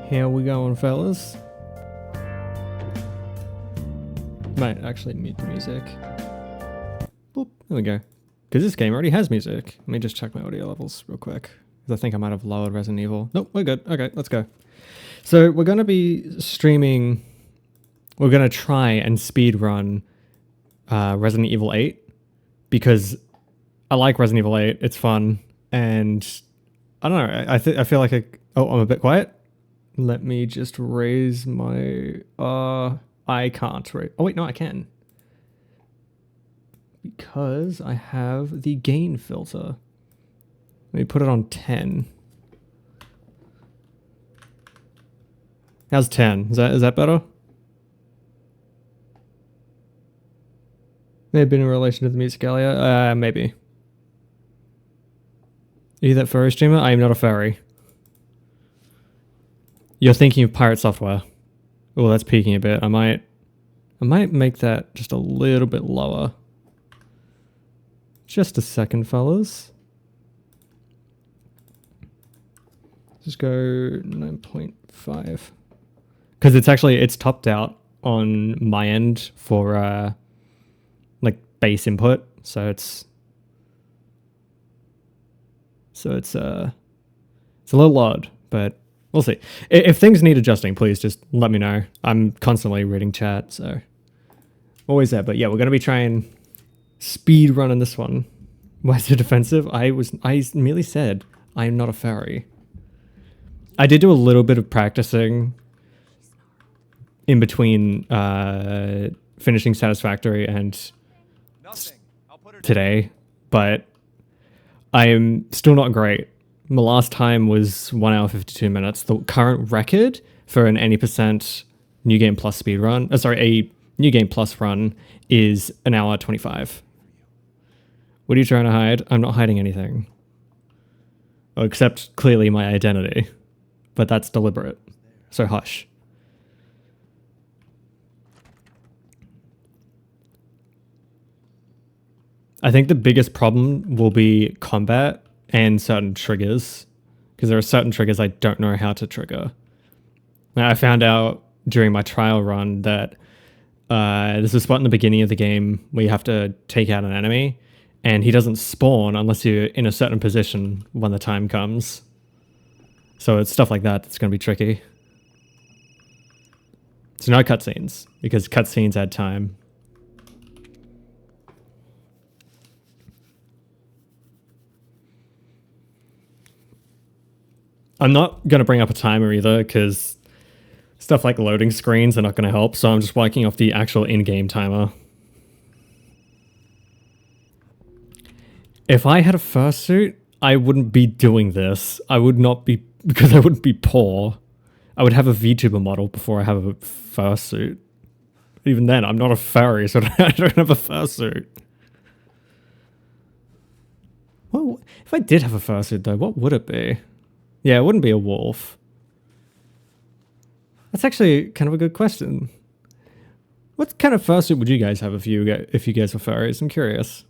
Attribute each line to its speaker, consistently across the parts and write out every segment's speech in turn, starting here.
Speaker 1: How we going, fellas? Might actually mute the music. Boop, there we go. Because this game already has music. Let me just check my audio levels real quick. Because I think I might have lowered Resident Evil. Nope, we're good. Okay, let's go. So we're going to be streaming... We're going to try and speedrun Resident Evil 8. Because I like Resident Evil 8. It's fun. And I don't know. I feel like oh, I'm a bit quiet. Let me just raise my... I can't raise... Oh, wait, no, I can. Because I have the gain filter. Let me put it on 10. How's 10? Is that better? May have been in relation to the music earlier. Maybe. Are you that furry streamer? I am not a furry. You're thinking of pirate software. Oh, that's peaking a bit. I might make that just a little bit lower. Just a second, fellas. Just go 9.5. Because it's topped out on my end for like bass input, so it's a little odd, but we'll see. If things need adjusting, please just let me know. I'm constantly reading chat, so always there. But yeah, we're gonna be trying speed running this one. Why is it defensive? I merely said I'm not a furry. I did do a little bit of practicing in between finishing Satisfactory and today, but I am still not great. My last time was 1 hour 52 minutes. The current record for an 80% New Game Plus speed run, a New Game Plus run, is 1 hour 25. What are you trying to hide? I'm not hiding anything. Oh, except clearly my identity. But that's deliberate. So hush. I think the biggest problem will be combat and certain triggers, because there are certain triggers I don't know how to trigger. Now, I found out during my trial run that there's a spot in the beginning of the game where you have to take out an enemy, and he doesn't spawn unless you're in a certain position when the time comes. So it's stuff like that that's going to be tricky. So no cutscenes, because cutscenes add time. I'm not going to bring up a timer either, because stuff like loading screens are not going to help, so I'm just working off the actual in-game timer. If I had a fursuit, I wouldn't be doing this. I would not be, because I wouldn't be poor. I would have a VTuber model before I have a fursuit. Even then, I'm not a furry, so I don't have a fursuit. Well, if I did have a fursuit though, what would it be? Yeah, it wouldn't be a wolf. That's actually kind of a good question. What kind of fursuit would you guys have if you guys were furries? I'm curious.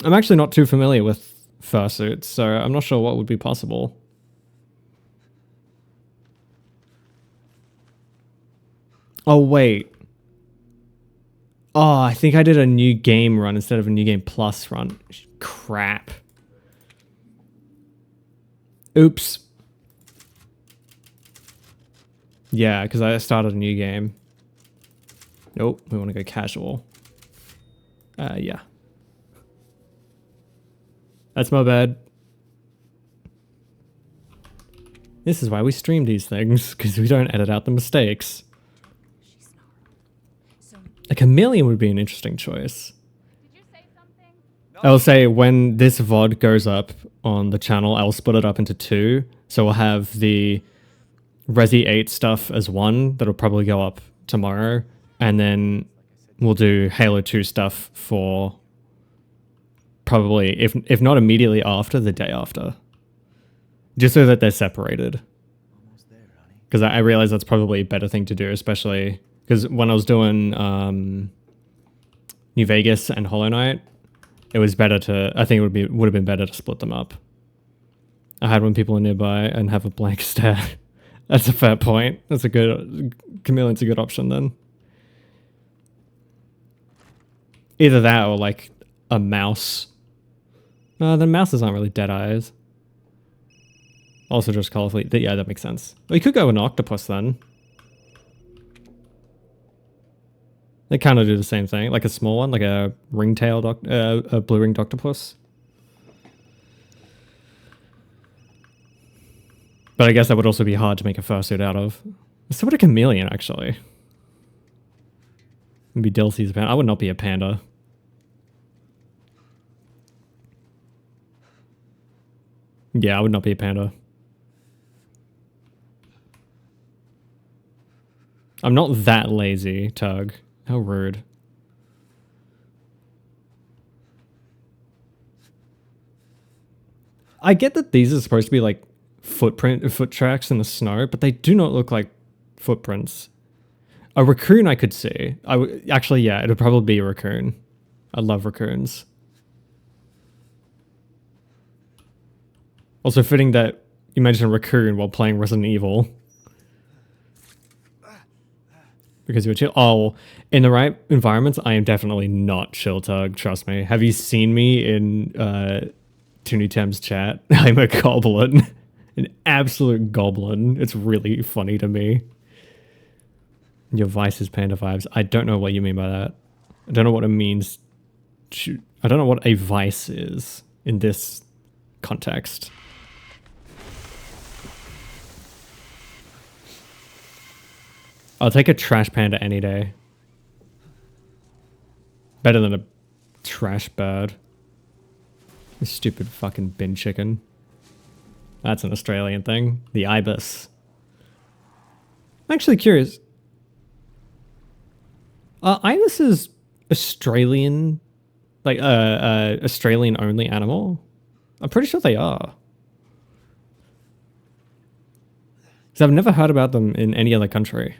Speaker 1: I'm actually not too familiar with fursuits, so I'm not sure what would be possible. Oh, wait. Oh, I think I did a new game run instead of a new game plus run. Crap. Oops. Yeah, because I started a new game. Nope, we want to go casual. Yeah. That's my bad. This is why we stream these things, because we don't edit out the mistakes. A chameleon would be an interesting choice.
Speaker 2: Did you say something?
Speaker 1: I'll say when this VOD goes up on the channel, I'll split it up into two. So we'll have the Resi 8 stuff as one, that'll probably go up tomorrow. And then we'll do Halo 2 stuff for probably, if not immediately after, the day after. Just so that they're separated. Because I realize that's probably a better thing to do, especially because when I was doing New Vegas and Hollow Knight, it was better to, I think it would have been better to split them up. I had when people are nearby and have a blank stare. That's a fair point. That's a good, chameleon's a good option then. Either that or like a mouse. No, the mouses aren't really dead eyes. Also just colorfully, yeah, that makes sense. We could go with an octopus then. They kind of do the same thing, like a small one, like a ring-tailed, a blue-ringed octopus. But I guess that would also be hard to make a fursuit out of. So would a chameleon, actually. Maybe Dilsey's a panda. I would not be a panda. Yeah, I would not be a panda. I'm not that lazy, Tug. How rude. I get that these are supposed to be like foot tracks in the snow, but they do not look like footprints. A raccoon I could see. Actually, yeah, it would probably be a raccoon. I love raccoons. Also fitting that you mentioned a raccoon while playing Resident Evil. Because you're chill. Oh, in the right environments, I am definitely not chill, Tug. Trust me. Have you seen me in Toonytem's chat? I'm a goblin. An absolute goblin. It's really funny to me. Your vice is panda vibes. I don't know what you mean by that. I don't know what it means. I don't know what a vice is in this context. I'll take a trash panda any day. Better than a trash bird. This stupid fucking bin chicken. That's an Australian thing. The ibis. I'm actually curious. Are ibises Australian, like Australian only animal? I'm pretty sure they are. Because I've never heard about them in any other country.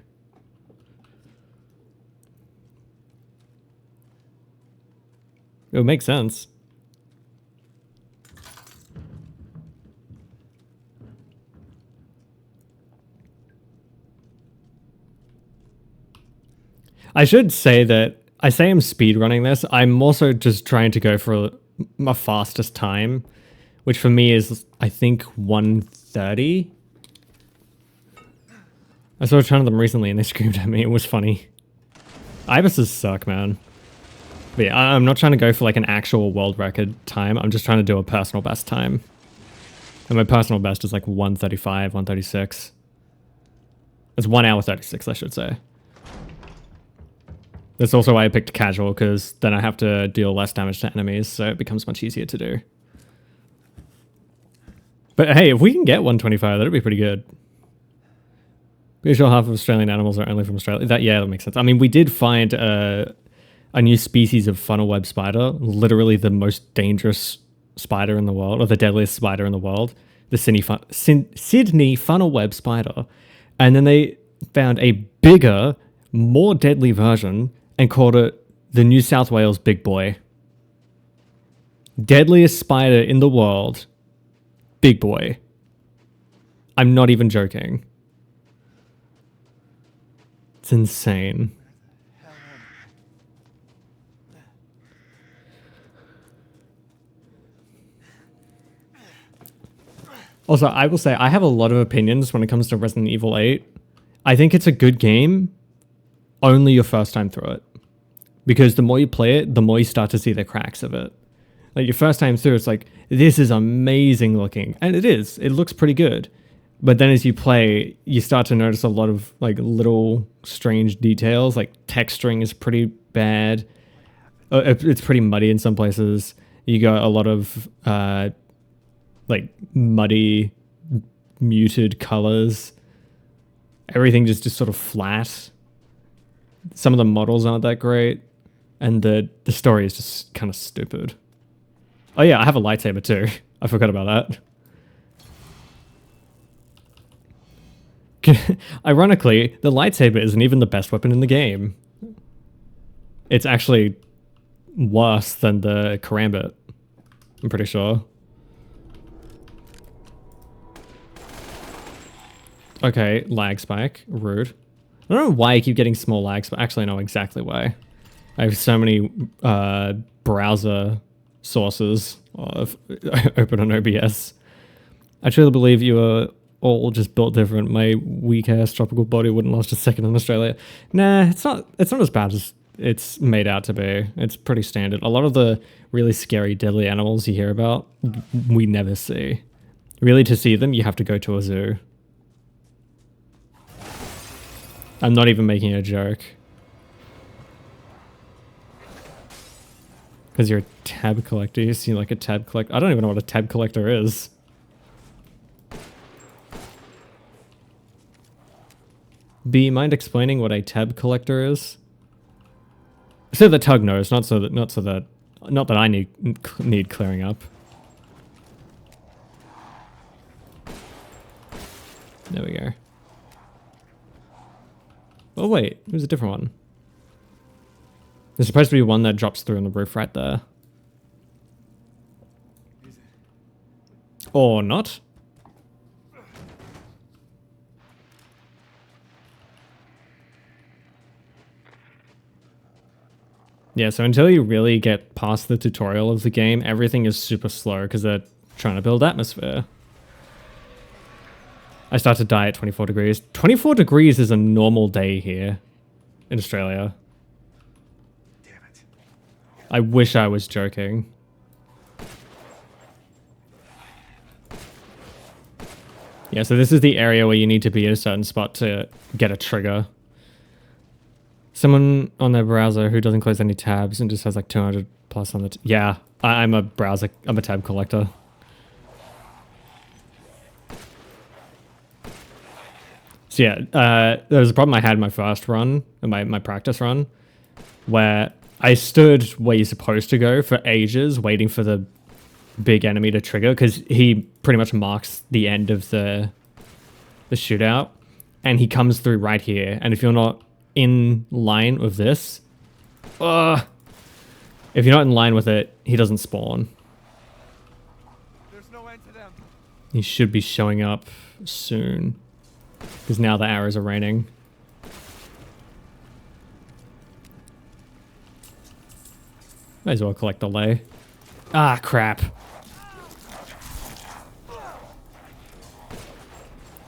Speaker 1: It would make sense. I should say that I say I'm speedrunning this. I'm also just trying to go for my fastest time, which for me is, I think, 1:30. I saw a ton of them recently and they screamed at me. It was funny. Ibises suck, man. But yeah, I'm not trying to go for like an actual world record time. I'm just trying to do a personal best time. And my personal best is like 1:35, 1:36. It's 1 hour 36, I should say. That's also why I picked casual, because then I have to deal less damage to enemies, so it becomes much easier to do. But hey, if we can get 125, that'd be pretty good. Pretty sure half of Australian animals are only from Australia. That makes sense. I mean, we did find a new species of funnel web spider, literally the most dangerous spider in the world, or the deadliest spider in the world, the Sydney funnel web spider. And then they found a bigger, more deadly version and called it the New South Wales Big Boy. Deadliest spider in the world, Big Boy. I'm not even joking. It's insane. Also, I will say I have a lot of opinions when it comes to Resident Evil 8. I think it's a good game, only your first time through it. Because the more you play it, the more you start to see the cracks of it. Like your first time through, it's like, this is amazing looking. And it is. It looks pretty good. But then as you play, you start to notice a lot of like little strange details. Like texturing is pretty bad. It's pretty muddy in some places. You got a lot of like muddy, muted colors. Everything just sort of flat. Some of the models aren't that great. And the story is just kind of stupid. Oh yeah, I have a lightsaber too. I forgot about that. Ironically, the lightsaber isn't even the best weapon in the game. It's actually worse than the karambit. I'm pretty sure. Okay, lag spike. Rude. I don't know why I keep getting small lags, but actually I know exactly why. I have so many browser sources open on OBS. I truly believe you are all just built different. My weak-ass tropical body wouldn't last a second in Australia. Nah, it's not as bad as it's made out to be. It's pretty standard. A lot of the really scary, deadly animals you hear about, we never see. Really, to see them, you have to go to a zoo. I'm not even making a joke. Because you're a tab collector. You see like a tab collector. I don't even know what a tab collector is. B, mind explaining what a tab collector is? So that Tug knows, not that I need clearing up. There we go. Oh wait, it was a different one. There's supposed to be one that drops through on the roof right there. Or not. Yeah, so until you really get past the tutorial of the game, everything is super slow because they're trying to build atmosphere. I start to die at 24 degrees. 24 degrees is a normal day here in Australia. I wish I was joking. Yeah, so this is the area where you need to be at a certain spot to get a trigger. Someone on their browser who doesn't close any tabs and just has like 200 plus on the... Yeah, I'm a tab collector. So yeah, there was a problem I had in my first run, my practice run, where I stood where you're supposed to go for ages, waiting for the big enemy to trigger, because he pretty much marks the end of the shootout, and he comes through right here. And if you're not in line with this, If you're not in line with it, he doesn't spawn.
Speaker 2: There's no end to them.
Speaker 1: He should be showing up soon. Because now the arrows are raining. Might as well collect the lay. Ah, crap.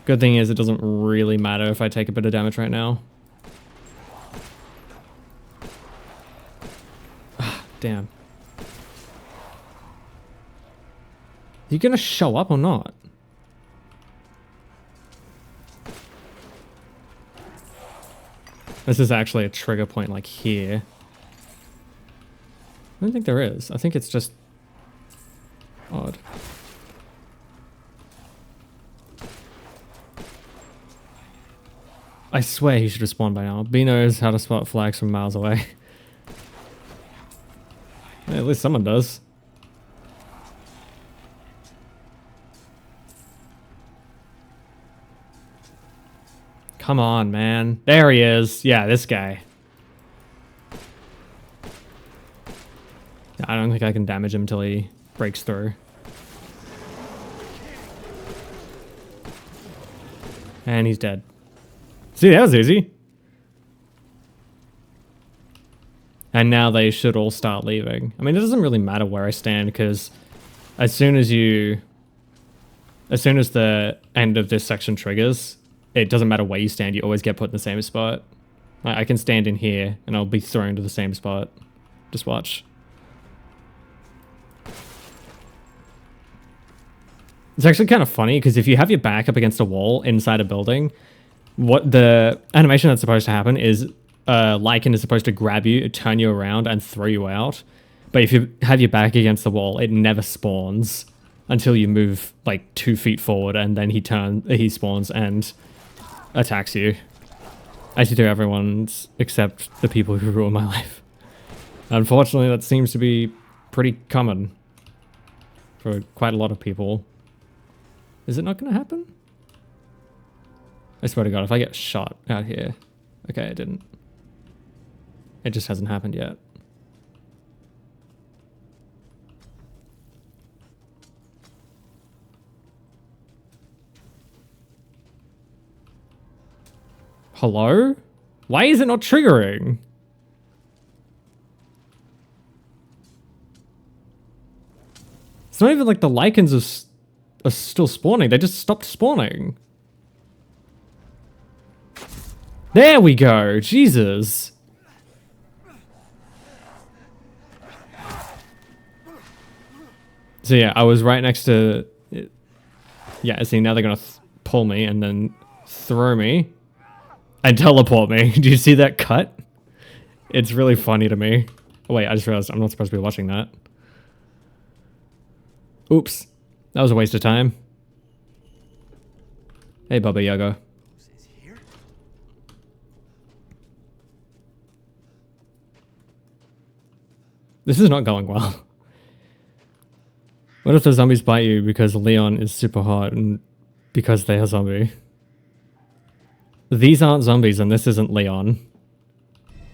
Speaker 1: Good thing is it doesn't really matter if I take a bit of damage right now. Ah, damn. You gonna show up or not? This is actually a trigger point like here. I don't think there is. I think it's just odd. I swear he should have spawned by now. B knows how to spot flags from miles away. Yeah, at least someone does. Come on, man. There he is. Yeah, this guy. I don't think I can damage him until he breaks through. And he's dead. See, that was easy. And now they should all start leaving. I mean, it doesn't really matter where I stand because as soon as the end of this section triggers, it doesn't matter where you stand, you always get put in the same spot. I can stand in here and I'll be thrown to the same spot. Just watch. It's actually kind of funny because if you have your back up against a wall inside a building, what the animation that's supposed to happen is Lycan is supposed to grab you, turn you around, and throw you out. But if you have your back against the wall, it never spawns until you move like 2 feet forward, and then he spawns and attacks you. As you do everyone's except the people who ruin my life. Unfortunately, that seems to be pretty common for quite a lot of people. Is it not going to happen? I swear to God, if I get shot out here... Okay, it didn't. It just hasn't happened yet. Hello? Why is it not triggering? It's not even like the Lycans are still spawning. They just stopped spawning. There we go. Jesus. So yeah, I was right next to... Yeah, see, now they're going to pull me and then throw me and teleport me. Do you see that cut? It's really funny to me. Oh wait, I just realized I'm not supposed to be watching that. Oops. That was a waste of time. Hey, Baba Yaga. This is not going well. What if the zombies bite you because Leon is super hot and because they are zombie? These aren't zombies and this isn't Leon.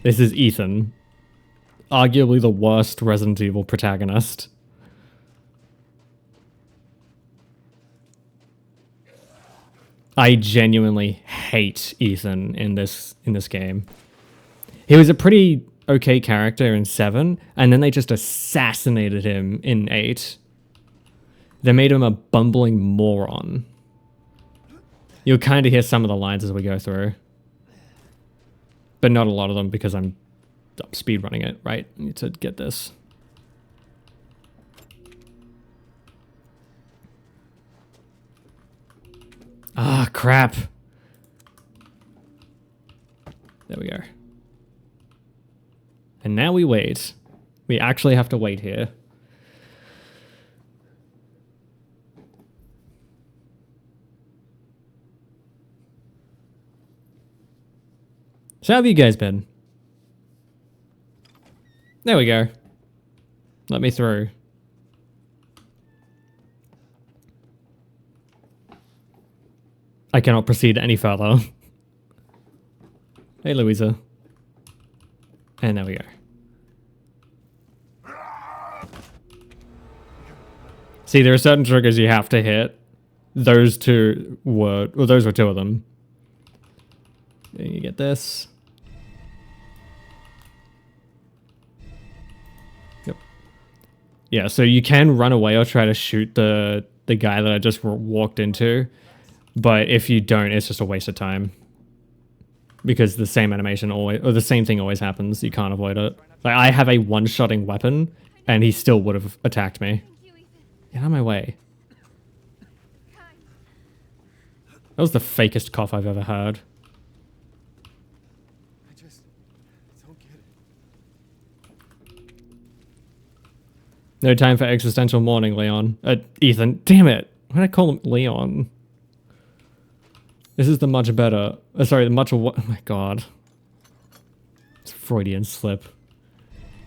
Speaker 1: This is Ethan. Arguably the worst Resident Evil protagonist. I genuinely hate Ethan in this game. He was a pretty okay character in 7, and then they just assassinated him in 8. They made him a bumbling moron. You'll kind of hear some of the lines as we go through. But not a lot of them because I'm speedrunning it, right? I need to get this. Ah, crap. There we go. And now we wait. We actually have to wait here. So how have you guys been? There we go. Let me through. I cannot proceed any further. Hey, Louisa. And there we go. See, there are certain triggers you have to hit. Those two were, well, those were two of them. And you get this. Yep. Yeah, so you can run away or try to shoot the guy that I just walked into. But if you don't, it's just a waste of time. Because the same animation always, or the same thing always happens. You can't avoid it. Like, I have a one-shotting weapon, and he still would have attacked me. Get out of my way. That was the fakest cough I've ever heard.
Speaker 2: I just don't get it.
Speaker 1: No time for existential mourning, Leon. Ethan. Damn it. Why did I call him Leon? This is the much better. Sorry, the much. Oh my god. It's a Freudian slip.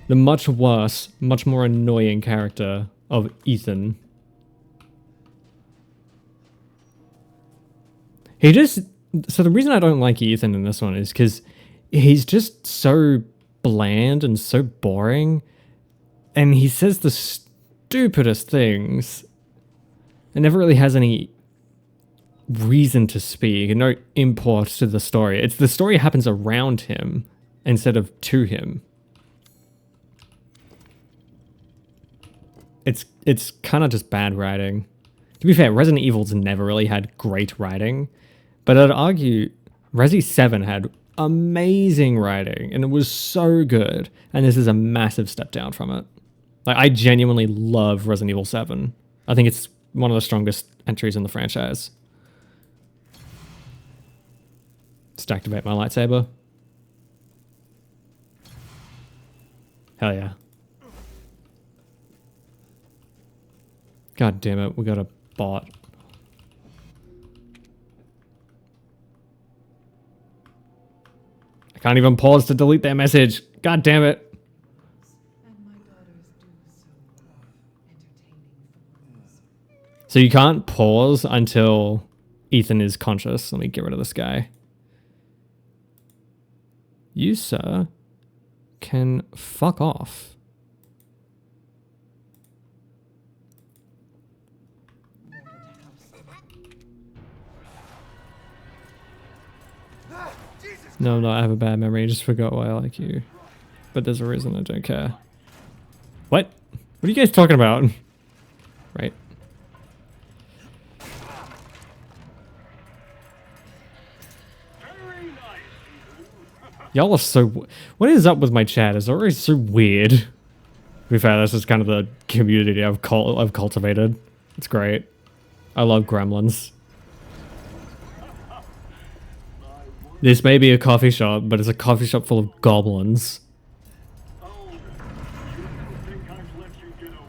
Speaker 1: The much worse, much more annoying character of Ethan. He just... So the reason I don't like Ethan in this one is because he's just so bland and so boring. And he says the stupidest things. And never really has any reason to speak and no import to the story. It's the story happens around him instead of to him. It's kind of just bad writing. To be fair, Resident Evil's never really had great writing, but I'd argue Resi 7 had amazing writing and it was so good, and this is a massive step down from it. Like, I genuinely love Resident Evil 7. I think it's one of the strongest entries in the franchise. Just activate my lightsaber. Hell yeah. God damn it, we got a bot. I can't even pause to delete their message. God damn it. So you can't pause until Ethan is conscious. Let me get rid of this guy. You, sir, can fuck off. No, I have a bad memory. I just forgot why I like you. But there's a reason I don't care. What? What are you guys talking about? Right. Y'all are so... What is up with my chat? It's always so weird. To be fair, this is kind of the community I've cultivated. It's great. I love gremlins. This may be a coffee shop, but it's a coffee shop full of goblins.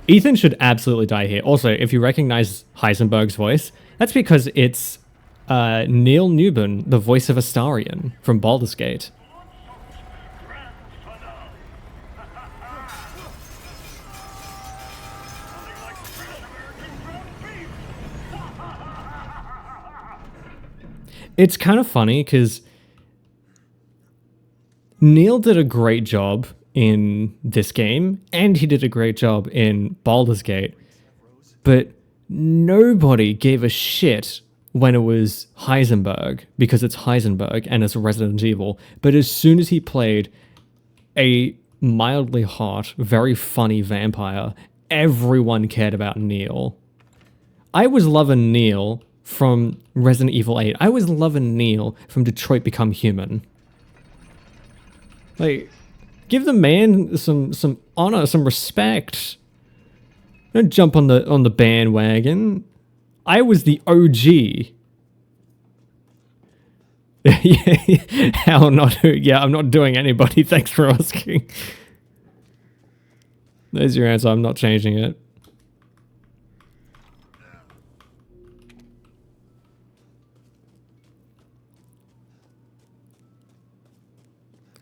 Speaker 1: Ethan should absolutely die here. Also, if you recognize Heisenberg's voice, that's because it's Neil Newbern, the voice of Astarion from Baldur's Gate. It's kind of funny because Neil did a great job in this game, and he did a great job in Baldur's Gate, but nobody gave a shit when it was Heisenberg, because it's Heisenberg and it's Resident Evil. But as soon as he played a mildly hot, very funny vampire, everyone cared about Neil. I was loving Neil from Resident Evil 8. I was loving Neil from Detroit Become Human. Like, give the man some honor, some respect. Don't jump on the bandwagon. I was the OG. Hell not. Yeah, I'm not doing anybody. Thanks for asking. There's your answer. I'm not changing it.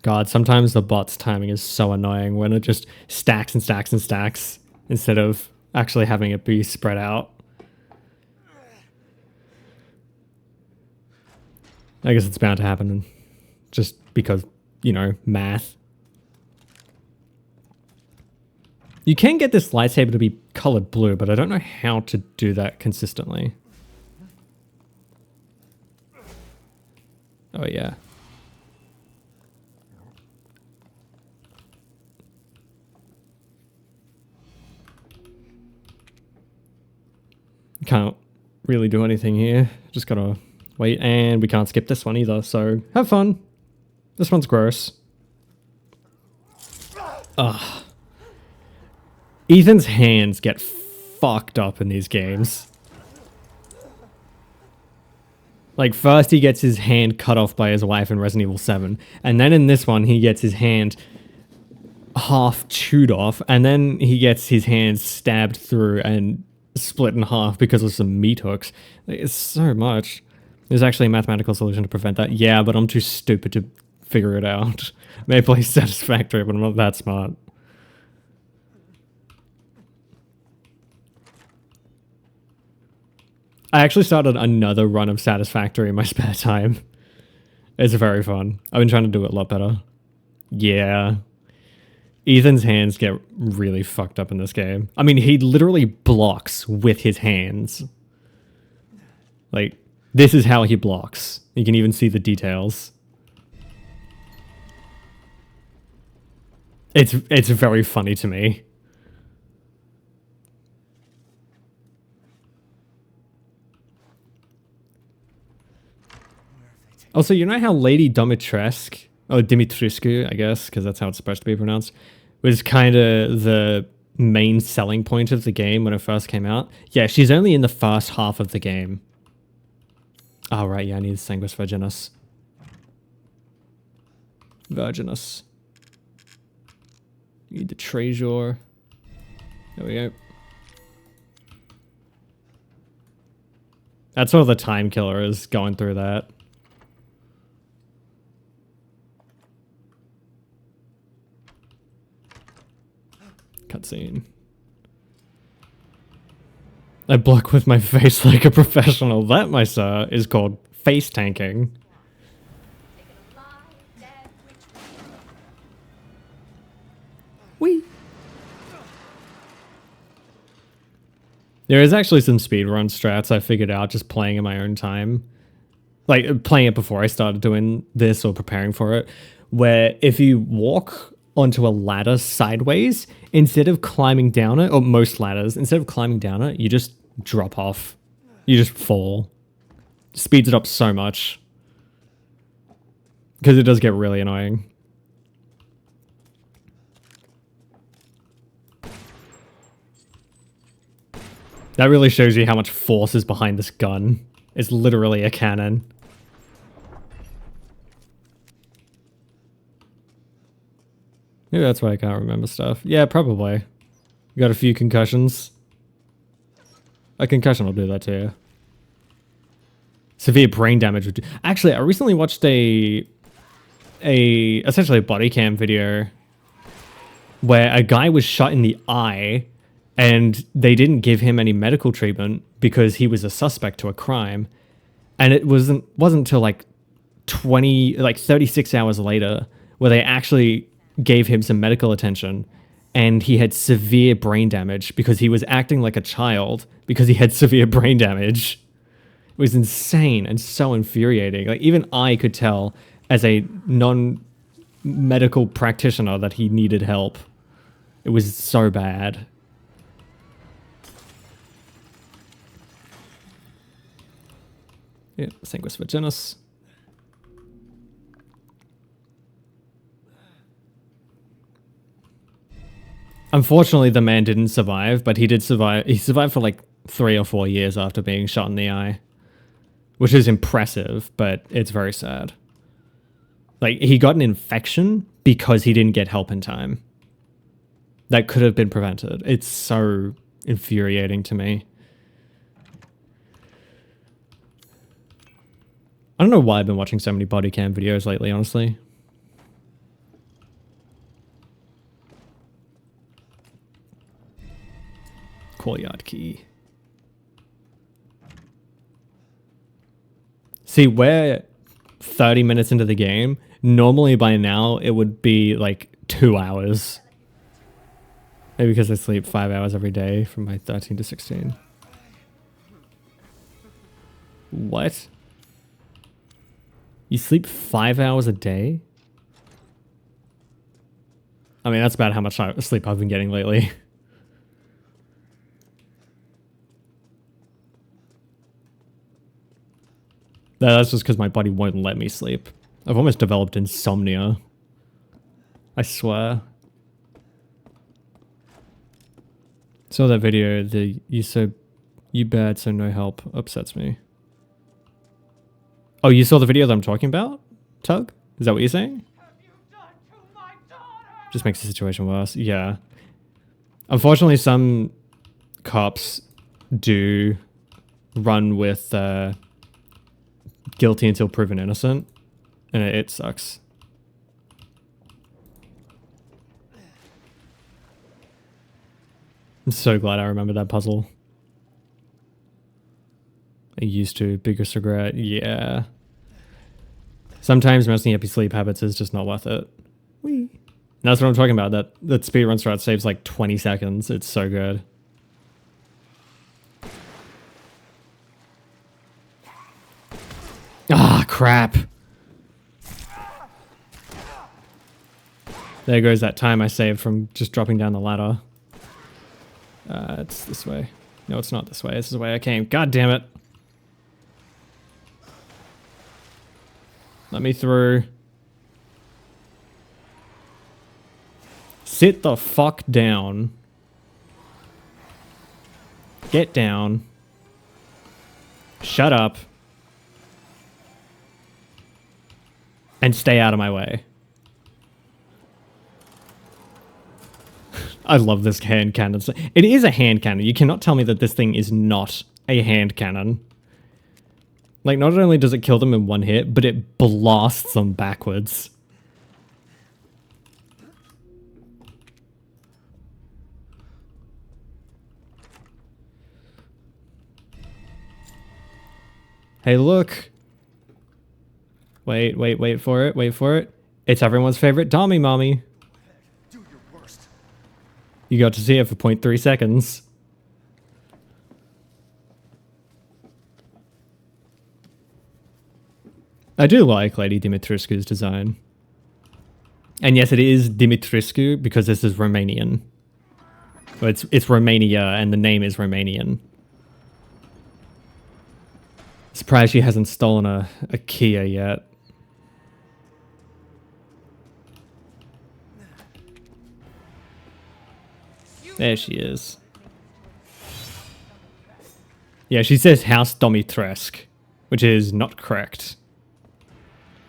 Speaker 1: God, sometimes the bot's timing is so annoying when it just stacks and stacks and stacks instead of actually having it be spread out. I guess it's bound to happen just because, you know, math. You can get this lightsaber to be colored blue, but I don't know how to do that consistently. Oh yeah. Can't really do anything here. Just gotta wait, and we can't skip this one either, so have fun. This one's gross. Ugh. Ethan's hands get fucked up in these games. Like, first he gets his hand cut off by his wife in Resident Evil 7, and then in this one he gets his hand half chewed off, and then he gets his hand stabbed through and split in half because of some meat hooks. It's so much. There's actually a mathematical solution to prevent that. Yeah, but I'm too stupid to figure it out. May play Satisfactory, but I'm not that smart. I actually started another run of Satisfactory in my spare time. It's very fun. I've been trying to do it a lot better. Yeah. Ethan's hands get really fucked up in this game. I mean, he literally blocks with his hands. Like, this is how he blocks. You can even see the details. It's very funny to me. Also, you know how Lady Dimitrescu, or Dimitrescu, I guess, because that's how it's supposed to be pronounced, was kind of the main selling point of the game when it first came out? Yeah, she's only in the first half of the game. Oh, right, yeah, I need Sanguis Virginis. Virginis. Need the treasure. There we go. That's sort of the time killer, is going through that. Cutscene. I block with my face like a professional. That, my sir, is called face tanking. Whee! There is actually some speedrun strats I figured out just playing in my own time. Like, playing it before I started doing this or preparing for it. Where if you walk onto a ladder sideways, instead of climbing down it, or most ladders, instead of climbing down it, you just drop off. You just fall. Speeds it up so much. Because it does get really annoying. That really shows you how much force is behind this gun. It's literally a cannon. Maybe that's why I can't remember stuff. Yeah, probably. You got a few concussions. A concussion will do that to you. Severe brain damage would do. Actually, I recently watched essentially a body cam video where a guy was shot in the eye and they didn't give him any medical treatment because he was a suspect to a crime. And it wasn't until like 36 hours later where they actually gave him some medical attention, and he had severe brain damage because he was acting like a child because he had severe brain damage. It was insane and so infuriating. Like, even I could tell as a non-medical practitioner that he needed help. It was so bad. Yeah, Sanguis Virginis. Unfortunately, the man didn't survive, but he did survive. He survived for like 3 or 4 years after being shot in the eye, which is impressive, but it's very sad. Like, he got an infection because he didn't get help in time. That could have been prevented. It's so infuriating to me. I don't know why I've been watching so many body cam videos lately, honestly. Courtyard key. See, we're 30 minutes into the game. Normally by now it would be like 2 hours. Maybe because I sleep 5 hours every day from my 13 to 16. What? You sleep 5 hours a day? I mean, that's about how much sleep I've been getting lately. That's just because my body won't let me sleep. I've almost developed insomnia. I swear. Saw that video, the you bad so no help upsets me. Oh, you saw the video that I'm talking about? Tug? Is that what you're saying? Just makes the situation worse. Yeah. Unfortunately, some cops do run with guilty until proven innocent, and it sucks. I'm so glad I remember that puzzle. I used to. Biggest regret. Yeah. Sometimes messing up your sleep habits is just not worth it. Whee. And that's what I'm talking about. That speedrun strat saves like 20 seconds. It's so good. Ah, crap. There goes that time I saved from just dropping down the ladder. It's this way. No, it's not this way. This is the way I came. God damn it. Let me through. Sit the fuck down. Get down. Shut up. And stay out of my way. I love this hand cannon. It is a hand cannon. You cannot tell me that this thing is not a hand cannon. Like, not only does it kill them in one hit, but it blasts them backwards. Hey, look. Wait for it, wait for it. It's everyone's favorite Tommy Mommy.
Speaker 2: Do your worst.
Speaker 1: You got to see it for 0.3 seconds. I do like Lady Dimitrescu's design. And yes, it is Dimitrescu because this is Romanian. Well, it's Romania and the name is Romanian. Surprised she hasn't stolen a Kia yet. There she is. Yeah, she says House Dimitrescu, which is not correct.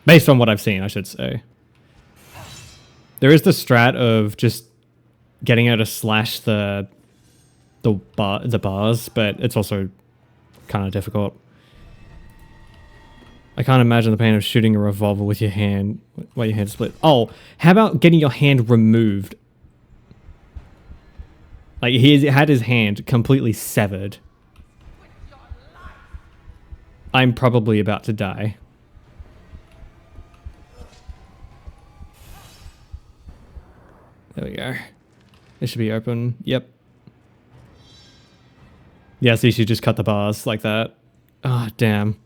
Speaker 1: Based on what I've seen, I should say. There is the strat of just getting her to slash the bars, but it's also kind of difficult. I can't imagine the pain of shooting a revolver with your hand while your hand split. Oh, how about getting your hand removed? Like, he had his hand completely severed. I'm probably about to die. There we go. It should be open. Yep. Yeah, see, she just cut the bars like that. Ah, oh, damn.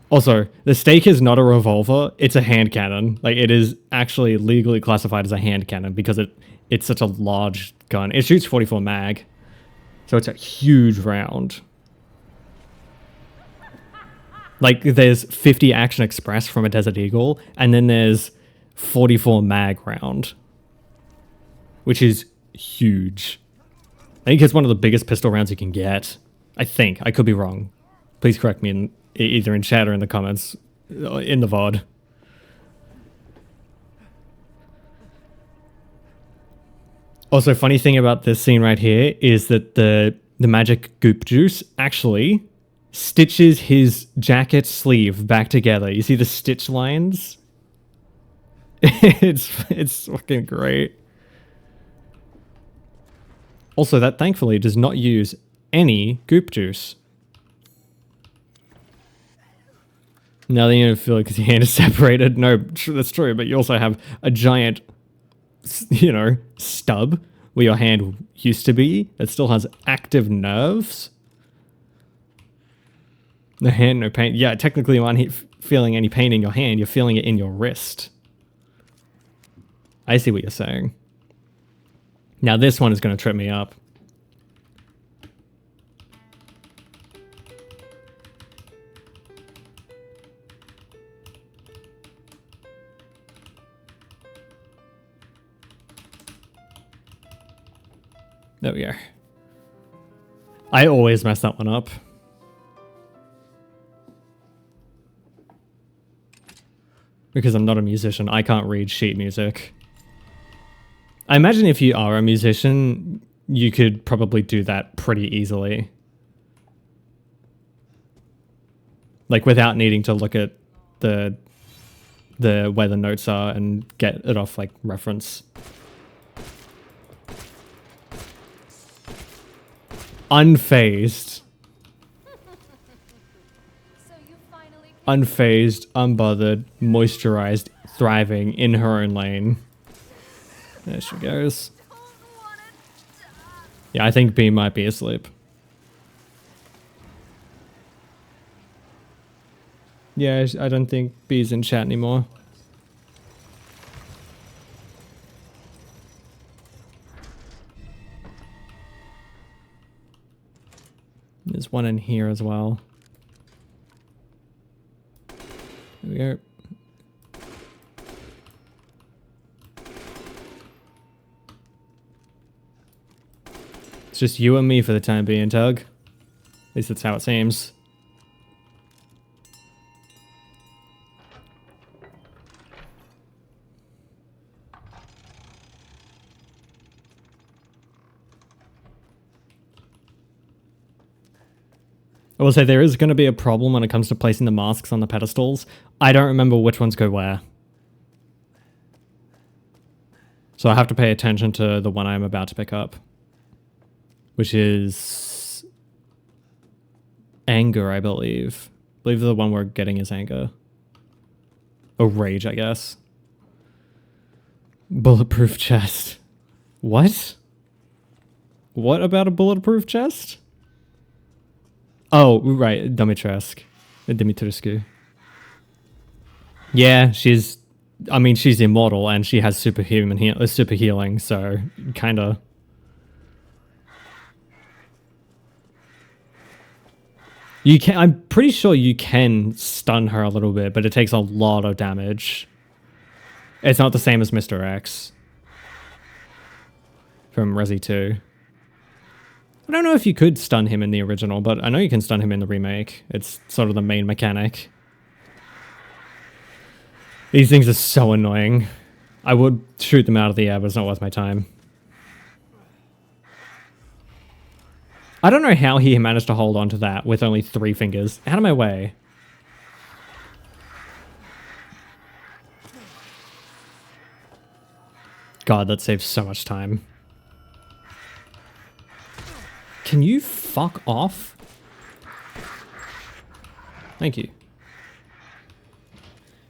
Speaker 1: Also, the stake is not a revolver, it's a hand cannon. Like, it is actually legally classified as a hand cannon because it's such a large gun. It shoots 44 mag, so it's a huge round. Like, there's 50 Action Express from a Desert Eagle, and then there's 44 mag round, which is huge. I think it's one of the biggest pistol rounds you can get. I think. I could be wrong. Please correct me either in chat or in the comments in the VOD. Also, funny thing about this scene right here is that the magic goop juice actually stitches his jacket sleeve back together. You see the stitch lines? It's fucking great. Also, that thankfully does not use any goop juice. Now that you don't feel it because your hand is separated. No, that's true, but you also have a giant, you know, stub. where your hand used to be, that still has active nerves. No hand, no pain. Yeah, technically you aren't feeling any pain in your hand, you're feeling it in your wrist. I see what you're saying. Now this one is going to trip me up. There we go. I always mess that one up. Because I'm not a musician, I can't read sheet music. I imagine if you are a musician, you could probably do that pretty easily. Like without needing to look at the where the notes are and get it off like reference. Unfazed. Unfazed, unbothered, moisturized, thriving in her own lane. There she goes. Yeah, I think B might be asleep. Yeah, I don't think B's in chat anymore. There's one in here as well. There we go. It's just you and me for the time being, Tug. At least that's how it seems. I will say there is going to be a problem when it comes to placing the masks on the pedestals. I don't remember which ones go where. So I have to pay attention to the one I'm about to pick up. Which is... anger, I believe. I believe the one we're getting is anger. Or rage, I guess. Bulletproof chest. What? What about a bulletproof chest? Oh, right, Dimitrescu. Yeah, she's... I mean, she's immortal and she has super healing, so kinda... You can... I'm pretty sure you can stun her a little bit, but it takes a lot of damage. It's not the same as Mr. X. From Resi 2. I don't know if you could stun him in the original, but I know you can stun him in the remake. It's sort of the main mechanic. These things are so annoying. I would shoot them out of the air, but it's not worth my time. I don't know how he managed to hold on to that with only 3 fingers. Out of my way. God, that saves so much time. Can you fuck off? Thank you.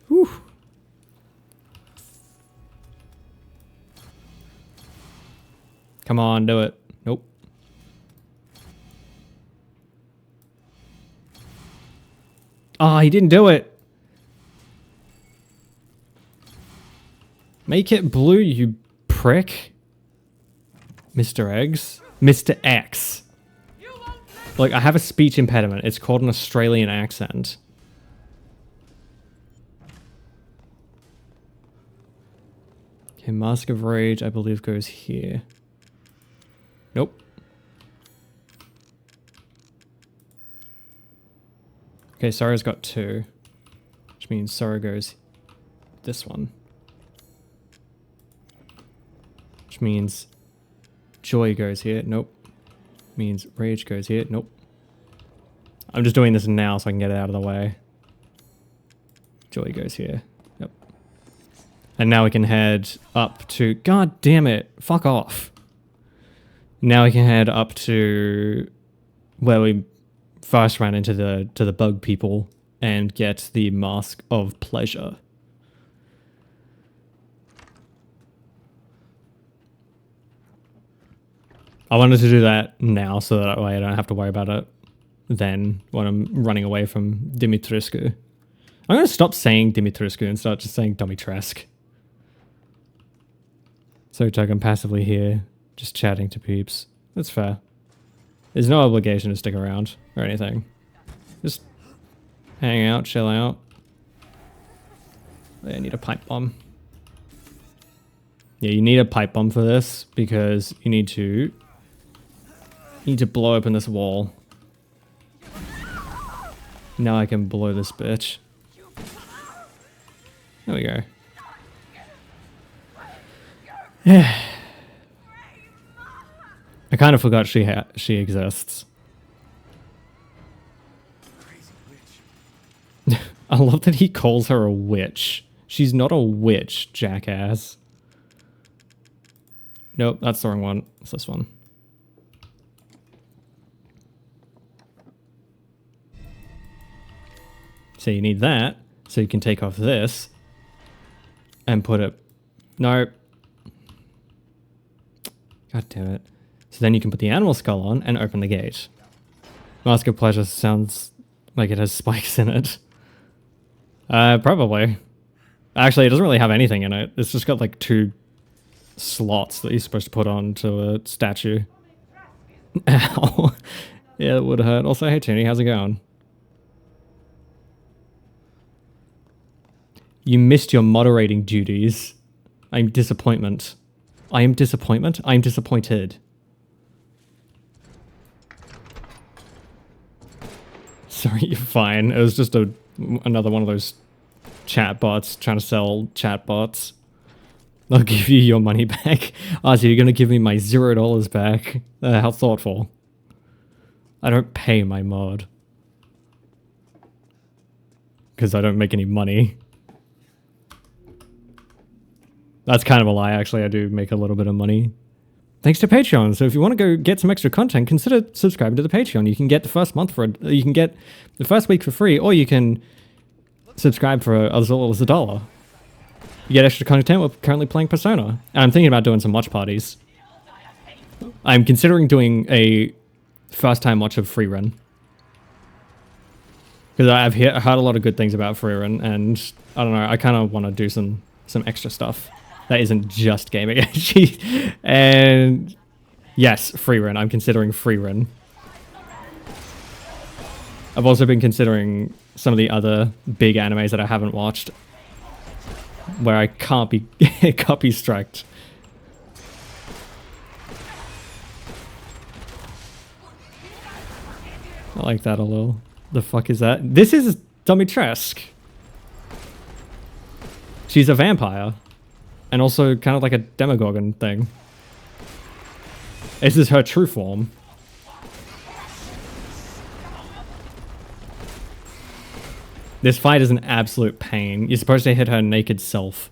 Speaker 1: Whew. Come on, do it. Nope. Ah, he didn't do it. Make it blue, you prick. Mr. Eggs. Mr. X. Like, I have a speech impediment. It's called an Australian accent. Okay, Mask of Rage, I believe, goes here. Nope. Okay, Sorrow's got 2. Which means Sorrow goes this one. Which means Joy goes here. Nope. Means Rage goes here. Nope. I'm just doing this now so I can get it out of the way. Joy goes here. Yep. And now we can head up to... God damn it. Fuck off. Now we can head up to where we first ran into the bug people and get the Mask of Pleasure. I wanted to do that now so that way I don't have to worry about it then when I'm running away from Dimitrescu. I'm going to stop saying Dimitrescu and start just saying Dimitrescu. So I can passively here, just chatting to peeps. That's fair. There's no obligation to stick around or anything. Just hang out, chill out. I need a pipe bomb. Yeah, you need a pipe bomb for this because you need to blow open this wall. Now I can blow this bitch. There we go. Yeah. I kind of forgot she exists.
Speaker 2: Crazy witch.
Speaker 1: I love that he calls her a witch. She's not a witch, jackass. Nope, that's the wrong one. It's this one. So you need that, so you can take off this and put it... No. God damn it. So then you can put the animal skull on and open the gate. Mask of Pleasure sounds like it has spikes in it. Probably. Actually, it doesn't really have anything in it. It's just got like 2 slots that you're supposed to put onto a statue. Ow. Yeah, it would hurt. Also, hey Tony, how's it going? You missed your moderating duties. I'm disappointment. I am disappointment? I'm disappointed. Sorry, you're fine. It was just another one of those chat bots trying to sell chat bots. I'll give you your money back. Oh, so you're going to give me my $0 back? How thoughtful. I don't pay my mod. Because I don't make any money. That's kind of a lie, actually. I do make a little bit of money. Thanks to Patreon. So if you want to go get some extra content, consider subscribing to the Patreon. You can get the first month for you can get the first week for free, or you can subscribe for as little as $1. You get extra content. We're currently playing Persona. And I'm thinking about doing some watch parties. I'm considering doing a first time watch of Freerun. Because I've heard a lot of good things about Freerun, and I don't know, I kind of want to do some extra stuff. That isn't just gaming, actually. And yes, Freerun. I'm considering Freerun. I've also been considering some of the other big animes that I haven't watched, where I can't be copy striked. I like that a little. The fuck is that? This is Dimitrescu. She's a vampire. And also kind of like a Demogorgon thing. This is her true form. This fight is an absolute pain. You're supposed to hit her naked self.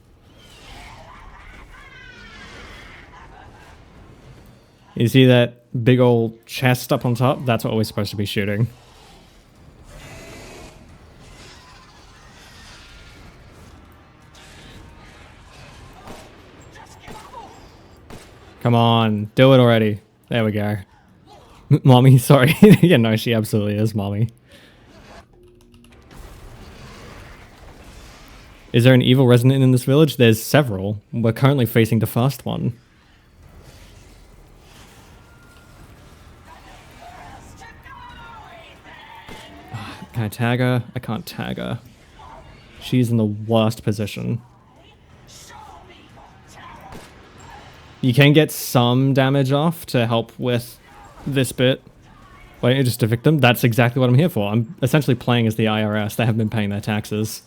Speaker 1: You see that big old chest up on top? That's what we're supposed to be shooting. Come on, do it already. There we go. Mommy, sorry. Yeah, no, she absolutely is mommy. Is there an evil resident in this village? There's several. We're currently facing the first one. Can I tag her? I can't tag her. She's in the worst position. You can get some damage off to help with this bit. Why don't you just evict them? That's exactly what I'm here for. I'm essentially playing as the IRS. They haven't been paying their taxes.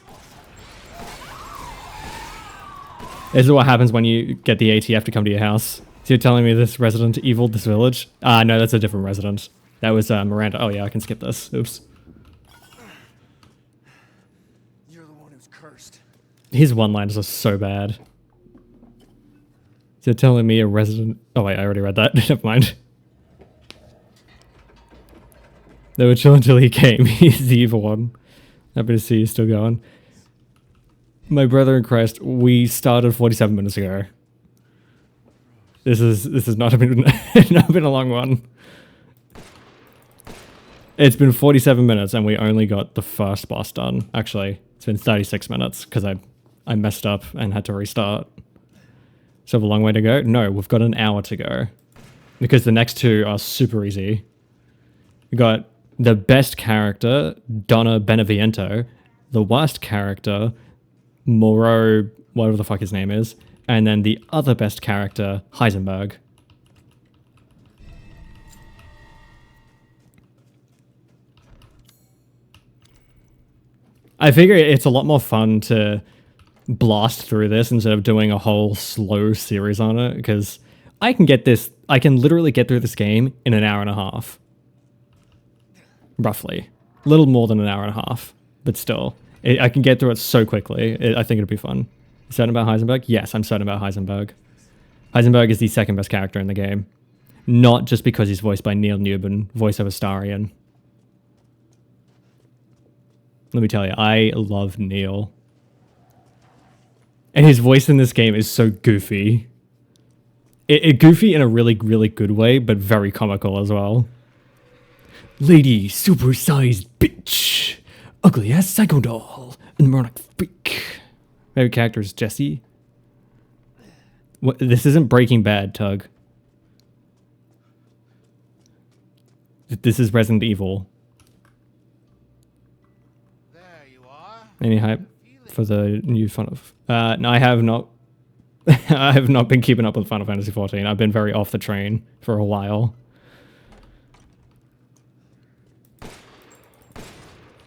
Speaker 1: This is what happens when you get the ATF to come to your house. So you're telling me this resident eviled this village? No, that's a different resident. That was Miranda. Oh yeah, I can skip this. Oops.
Speaker 2: You're the one who's cursed.
Speaker 1: His one-liners are so bad. So you're telling me a resident... Oh wait, I already read that. Never mind. They were chill until he came. He's the evil one. Happy to see you still going. My brother in Christ, we started 47 minutes ago. This has not been not been a long one. It's been 47 minutes and we only got the first boss done. Actually, it's been 36 minutes because I messed up and had to restart. So have a long way to go? No, we've got an hour to go. Because the next two are super easy. We got the best character, Donna Beneviento. The worst character, Moreau, whatever the fuck his name is. And then the other best character, Heisenberg. I figure it's a lot more fun to blast through this instead of doing a whole slow series on it, because I can literally get through this game in an hour and a half. Roughly. A little more than an hour and a half, but still. I can get through it so quickly. I think it'll be fun. You certain about Heisenberg? Yes, I'm certain about Heisenberg. Heisenberg is the second best character in the game. Not just because he's voiced by Neil Newbin, voice of Astarion. Let me tell you, I love Neil. And his voice in this game is so goofy. Goofy in a really, really good way, but very comical as well. Lady, supersized bitch. Ugly ass psycho doll. And moronic freak. Favorite character is Jesse. What, this isn't Breaking Bad, Tug. This is Resident Evil. Any hype for the new Final? No, I have not. I have not been keeping up with Final Fantasy XIV. I've been very off the train for a while.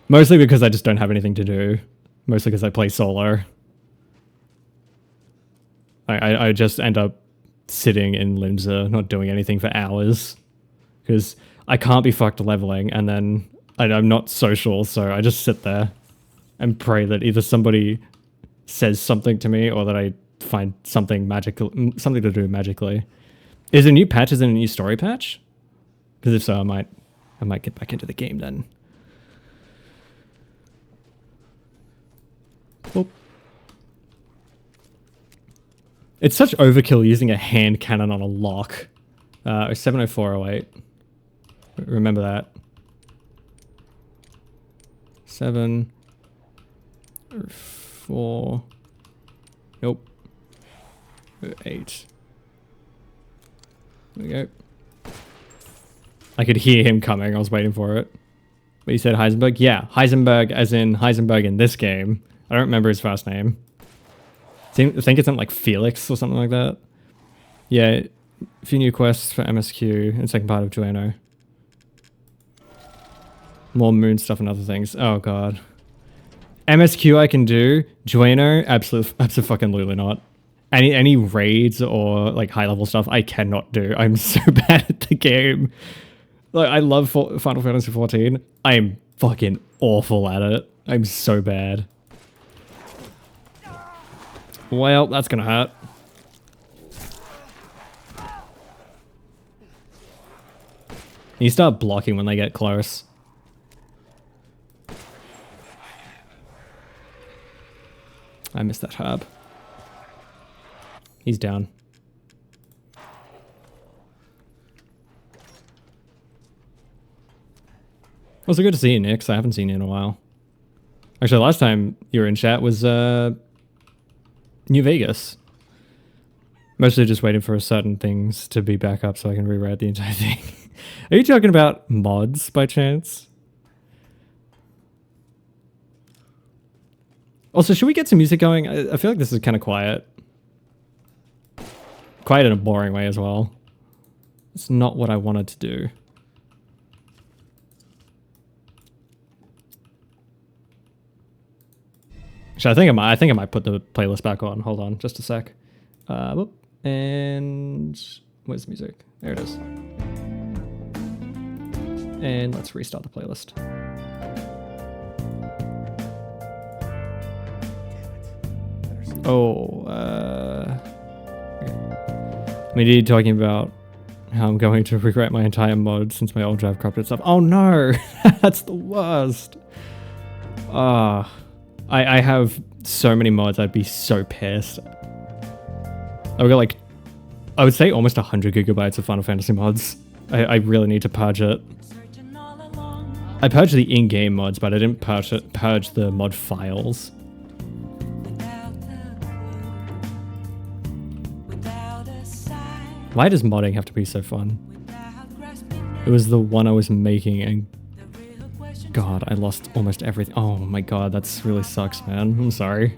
Speaker 1: Mostly because I just don't have anything to do. Mostly because I play solo. I just end up sitting in Limsa, not doing anything for hours. Because I can't be fucked leveling, and then I'm not social, so I just sit there. And pray that either somebody says something to me or that I find something magical, something to do magically. Is a new patch? Is it a new story patch? Because if so, I might get back into the game then. Oop. It's such overkill using a hand cannon on a lock. 70408. Remember that. 7... 4. Nope. 8. There we go. I could hear him coming. I was waiting for it. But you said Heisenberg? Yeah, Heisenberg as in Heisenberg in this game. I don't remember his first name. I think it's something like Felix or something like that. Yeah, a few new quests for MSQ in the second part of Dueno. More moon stuff and other things. Oh god. MSQ I can do. Dueno, absolutely not. Any raids or like high level stuff I cannot do. I'm so bad at the game. Like I love Final Fantasy XIV. I am fucking awful at it. I'm so bad. Well, that's gonna hurt. You start blocking when they get close. I missed that herb. He's down. Also good to see you, Nix. I haven't seen you in a while. Actually, last time you were in chat was New Vegas. Mostly just waiting for certain things to be back up so I can rewrite the entire thing. Are you talking about mods by chance? Also, should we get some music going? I feel like this is kind of quiet. Quiet in a boring way as well. It's not what I wanted to do. Actually, I think I might put the playlist back on. Hold on, just a sec. Whoop. And where's the music? There it is. And let's restart the playlist. Oh, okay. I mean, you're talking about how I'm going to regret my entire mod since my old drive corrupted stuff. Oh no, that's the worst. I have so many mods, I'd be so pissed. I've got like I would say almost 100 gigabytes of Final Fantasy mods. I really need to purge it. I purged the in-game mods, but I didn't purge the mod files. Why does modding have to be so fun? It was the one I was making and God, I lost almost everything. Oh my god, that's really sucks, man. I'm sorry.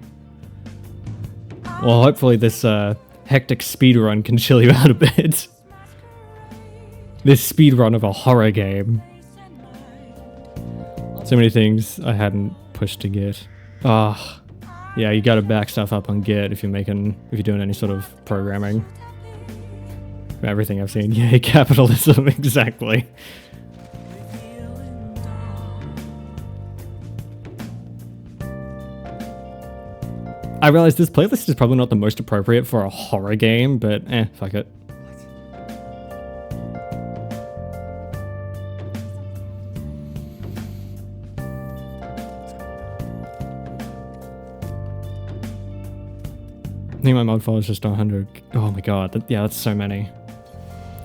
Speaker 1: Well, hopefully this hectic speedrun can chill you out a bit. This speedrun of a horror game. So many things I hadn't pushed to Git. Ah, yeah, you gotta back stuff up on Git if you're doing any sort of programming. From everything I've seen, yay, capitalism, exactly. I realize this playlist is probably not the most appropriate for a horror game, but fuck it. I think my mod file is just 100. Oh my god, yeah, that's so many.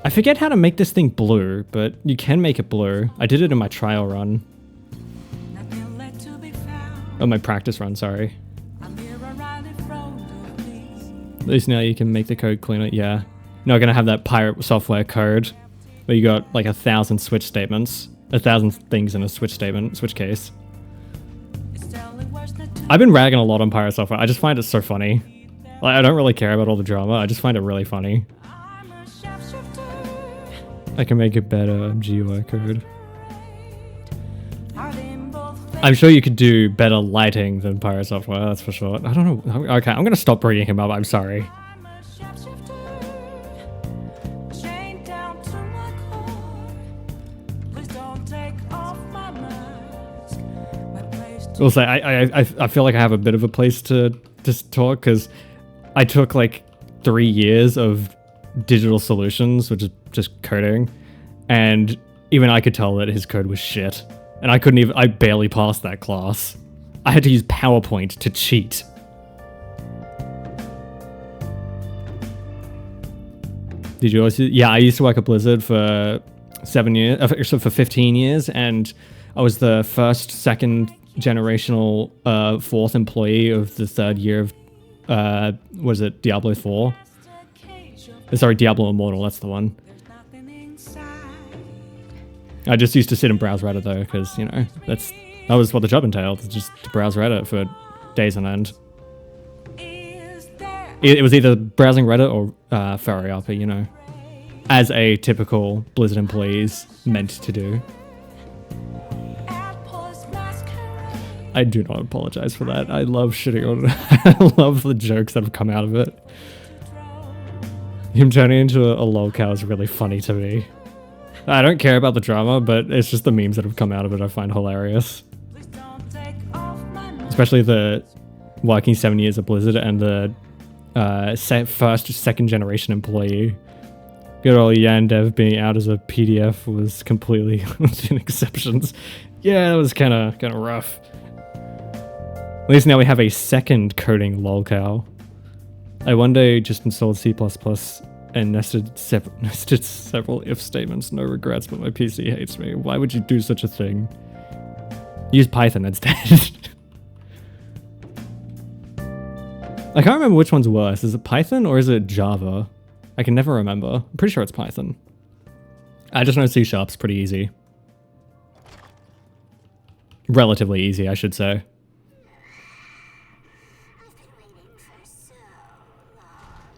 Speaker 1: I forget how to make this thing blue, but you can make it blue. I did it in my trial run. Oh, my practice run, sorry. At least now you can make the code cleaner, yeah. Not gonna have that pirate software code where you got like 1,000 switch statements. 1,000 things in a switch statement, switch case. I've been ragging a lot on pirate software. I just find it so funny. Like, I don't really care about all the drama. I just find it really funny. I can make a better GUI code. I'm sure you could do better lighting than pirate software, that's for sure. I don't know. Okay, I'm gonna stop bringing him up. I'm sorry. Also, I feel like I have a bit of a place to just talk because I took like 3 years of digital solutions, which is just coding, and even I could tell that his code was shit. And I barely passed that class. I had to use PowerPoint to cheat. Did you also? Yeah, I used to work at Blizzard for 7 years, for 15 years, and I was the second generational, fourth employee of the third year of, was it Diablo 4? Sorry, Diablo Immortal, that's the one. I just used to sit and browse Reddit though, because, you know, that was what the job entailed, just to browse Reddit for days on end. It was either browsing Reddit or Furry Upper, you know, as a typical Blizzard employee is meant to do. I do not apologize for that. I love shitting on it. I love the jokes that have come out of it. Him turning into a lolcow is really funny to me. I don't care about the drama, but it's just the memes that have come out of it I find hilarious. Especially the working 7 years at Blizzard and the second generation employee. Good old Yandev being out as a PDF was completely within exceptions. Yeah, it was kind of rough. At least now we have a second coding lolcow. I one day just installed C++ and nested several if statements. No regrets, but my PC hates me. Why would you do such a thing? Use Python instead. I can't remember which one's worse. Is it Python or is it Java? I can never remember. I'm pretty sure it's Python. I just know C#'s pretty easy. Relatively easy, I should say.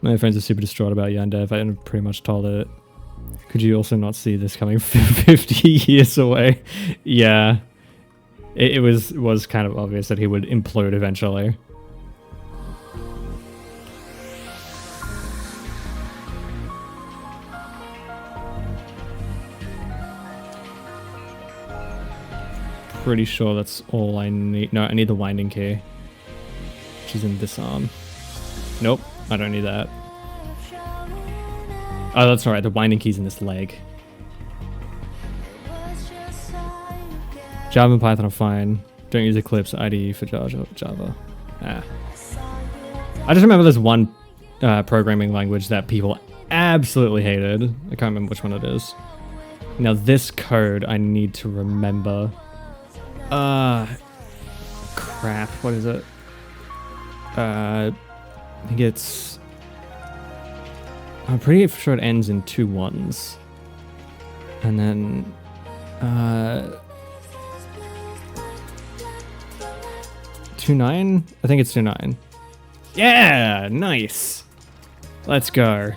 Speaker 1: My friends are super distraught about Yandev. I pretty much told it. Could you also not see this coming 50 years away? Yeah. It was kind of obvious that he would implode eventually. Pretty sure that's all I need. No, I need the winding key. Which is in this arm. Nope, I don't need that. Oh, that's alright, the winding key's in this leg. Java and Python are fine. Don't use Eclipse IDE for Java. Ah. I just remember there's one programming language that people absolutely hated. I can't remember which one it is. Now this code I need to remember. Crap, what is it? I think it's... I'm pretty sure it ends in 2 1s. And then... 2-9? I think it's 2-9. Yeah! Nice! Let's go.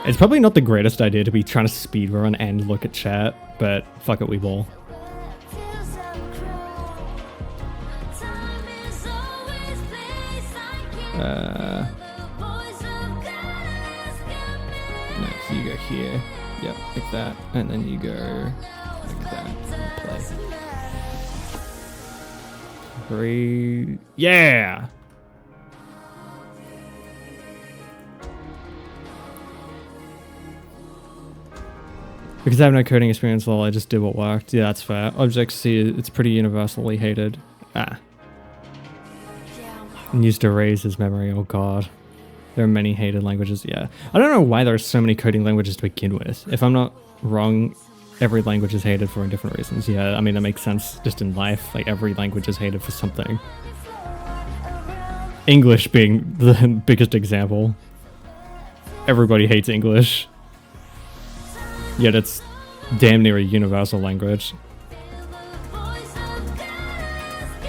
Speaker 1: It's probably not the greatest idea to be trying to speedrun and look at chat, but fuck it, we will. No, so you go here. Yep, like that. And then you go like that. And play. 3. Yeah! Because I have no coding experience, well, I just did what worked. Yeah, that's fair. Objects-C, it's pretty universally hated. Ah. And used to erase his memory, oh god. There are many hated languages, yeah. I don't know why there are so many coding languages to begin with. If I'm not wrong, every language is hated for different reasons. Yeah, I mean, that makes sense just in life. Like, every language is hated for something. English being the biggest example. Everybody hates English. Yet it's damn near a universal language.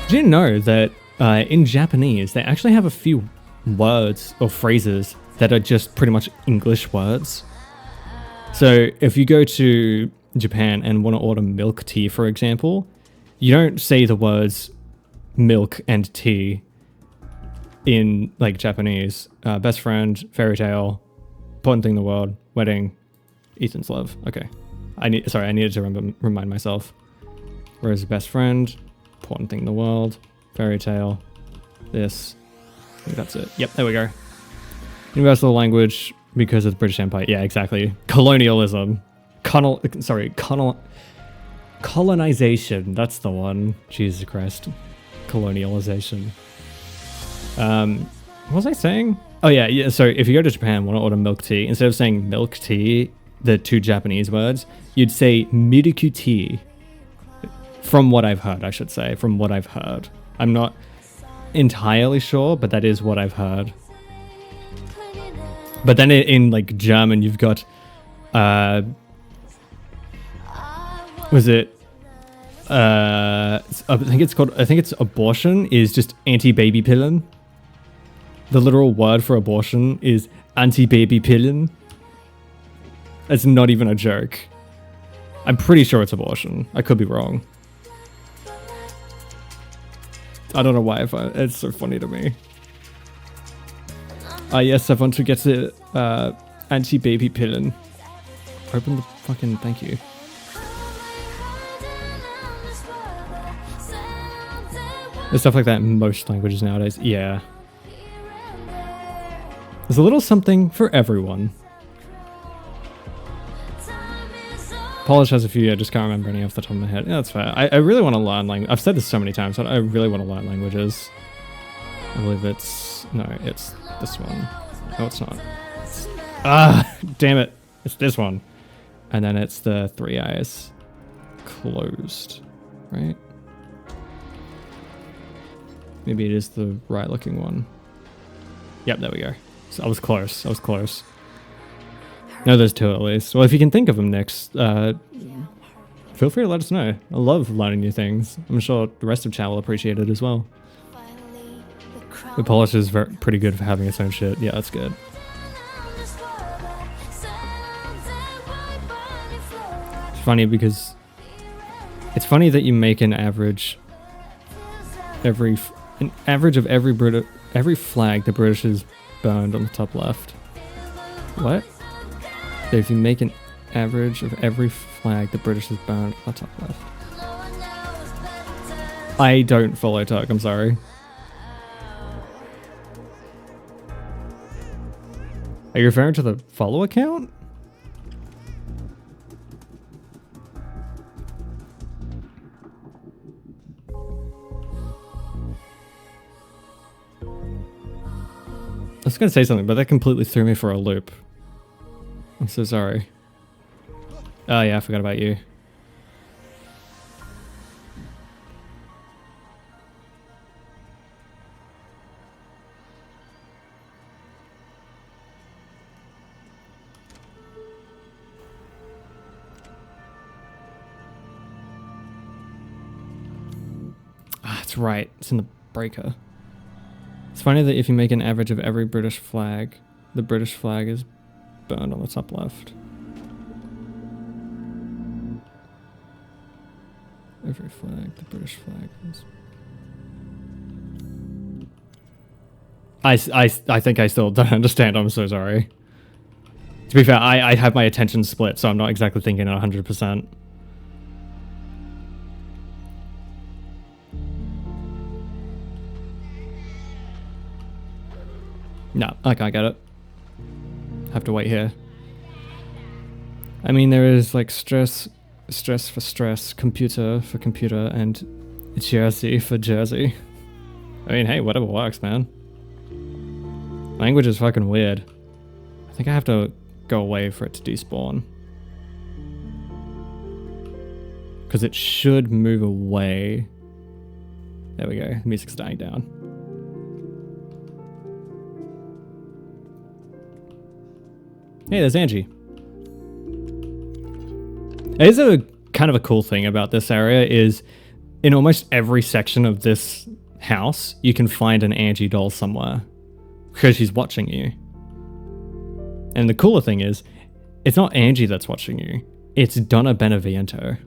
Speaker 1: Do you know that in Japanese, they actually have a few words or phrases that are just pretty much English words? So if you go to Japan and want to order milk tea, for example, you don't say the words milk and tea in like Japanese. Best friend, fairy tale, important thing in the world, wedding, Ethan's love. Okay. I needed to remind myself. Whereas best friend, important thing in the world, fairy tale, this. I think that's it. Yep, there we go. Universal language because of the British Empire. Yeah, exactly. Colonialism. Colonization. That's the one. Jesus Christ. Colonialization. What was I saying? Oh yeah, so if you go to Japan and want to order milk tea, instead of saying milk tea, the 2 Japanese words, you'd say milku tea. From what I've heard, I should say. From what I've heard. I'm not entirely sure, but that is what I've heard. But then in like German, you've got, was it, I think it's abortion is just anti-baby-pillen. The literal word for abortion is anti-baby-pillen. It's not even a joke. I'm pretty sure it's abortion. I could be wrong. I don't know why it's so funny to me. Yes, I want to get the anti-baby pillen. Open the fucking... Thank you. There's stuff like that in most languages nowadays. Yeah. There's a little something for everyone. Polish has a few, I just can't remember any off the top of my head. Yeah, that's fair. I really want to learn language. I've said this so many times, but I really want to learn languages. I believe it's... No, it's this one. No, it's not. Damn it. It's this one. And then it's the 3 eyes closed, right? Maybe it is the right looking one. Yep, there we go. So I was close. I was close. No, there's 2 at least. Well, if you can think of them next, feel free to let us know. I love learning new things. I'm sure the rest of chat will appreciate it as well. The Polish is pretty good for having its own shit. Yeah, that's good. It's funny because it's funny that you make an average of every flag the British has burned on the top left. What? So if you make an average of every flag the British has burned on the top left. I don't follow Turk, I'm sorry. Are you referring to the follow account? was gonna say something, but that completely threw me for a loop. I'm so sorry. Oh yeah, I forgot about you. Ah, that's right. It's in the breaker. It's funny that if you make an average of every British flag, the British flag is burned on the top left. Every flag, the British flag is... I think I still don't understand. I'm so sorry. To be fair, I have my attention split, so I'm not exactly thinking 100%. No, I can't get it. Have to wait here. I mean, there is like stress for stress, computer for computer, and jersey for jersey. I mean, hey, whatever works, man. Language is fucking weird. I think I have to go away for it to despawn. Because it should move away. There we go, the music's dying down. Hey, there's Angie. It is a kind of a cool thing about this area is in almost every section of this house, you can find an Angie doll somewhere because she's watching you. And the cooler thing is, it's not Angie that's watching you. It's Donna Beneviento,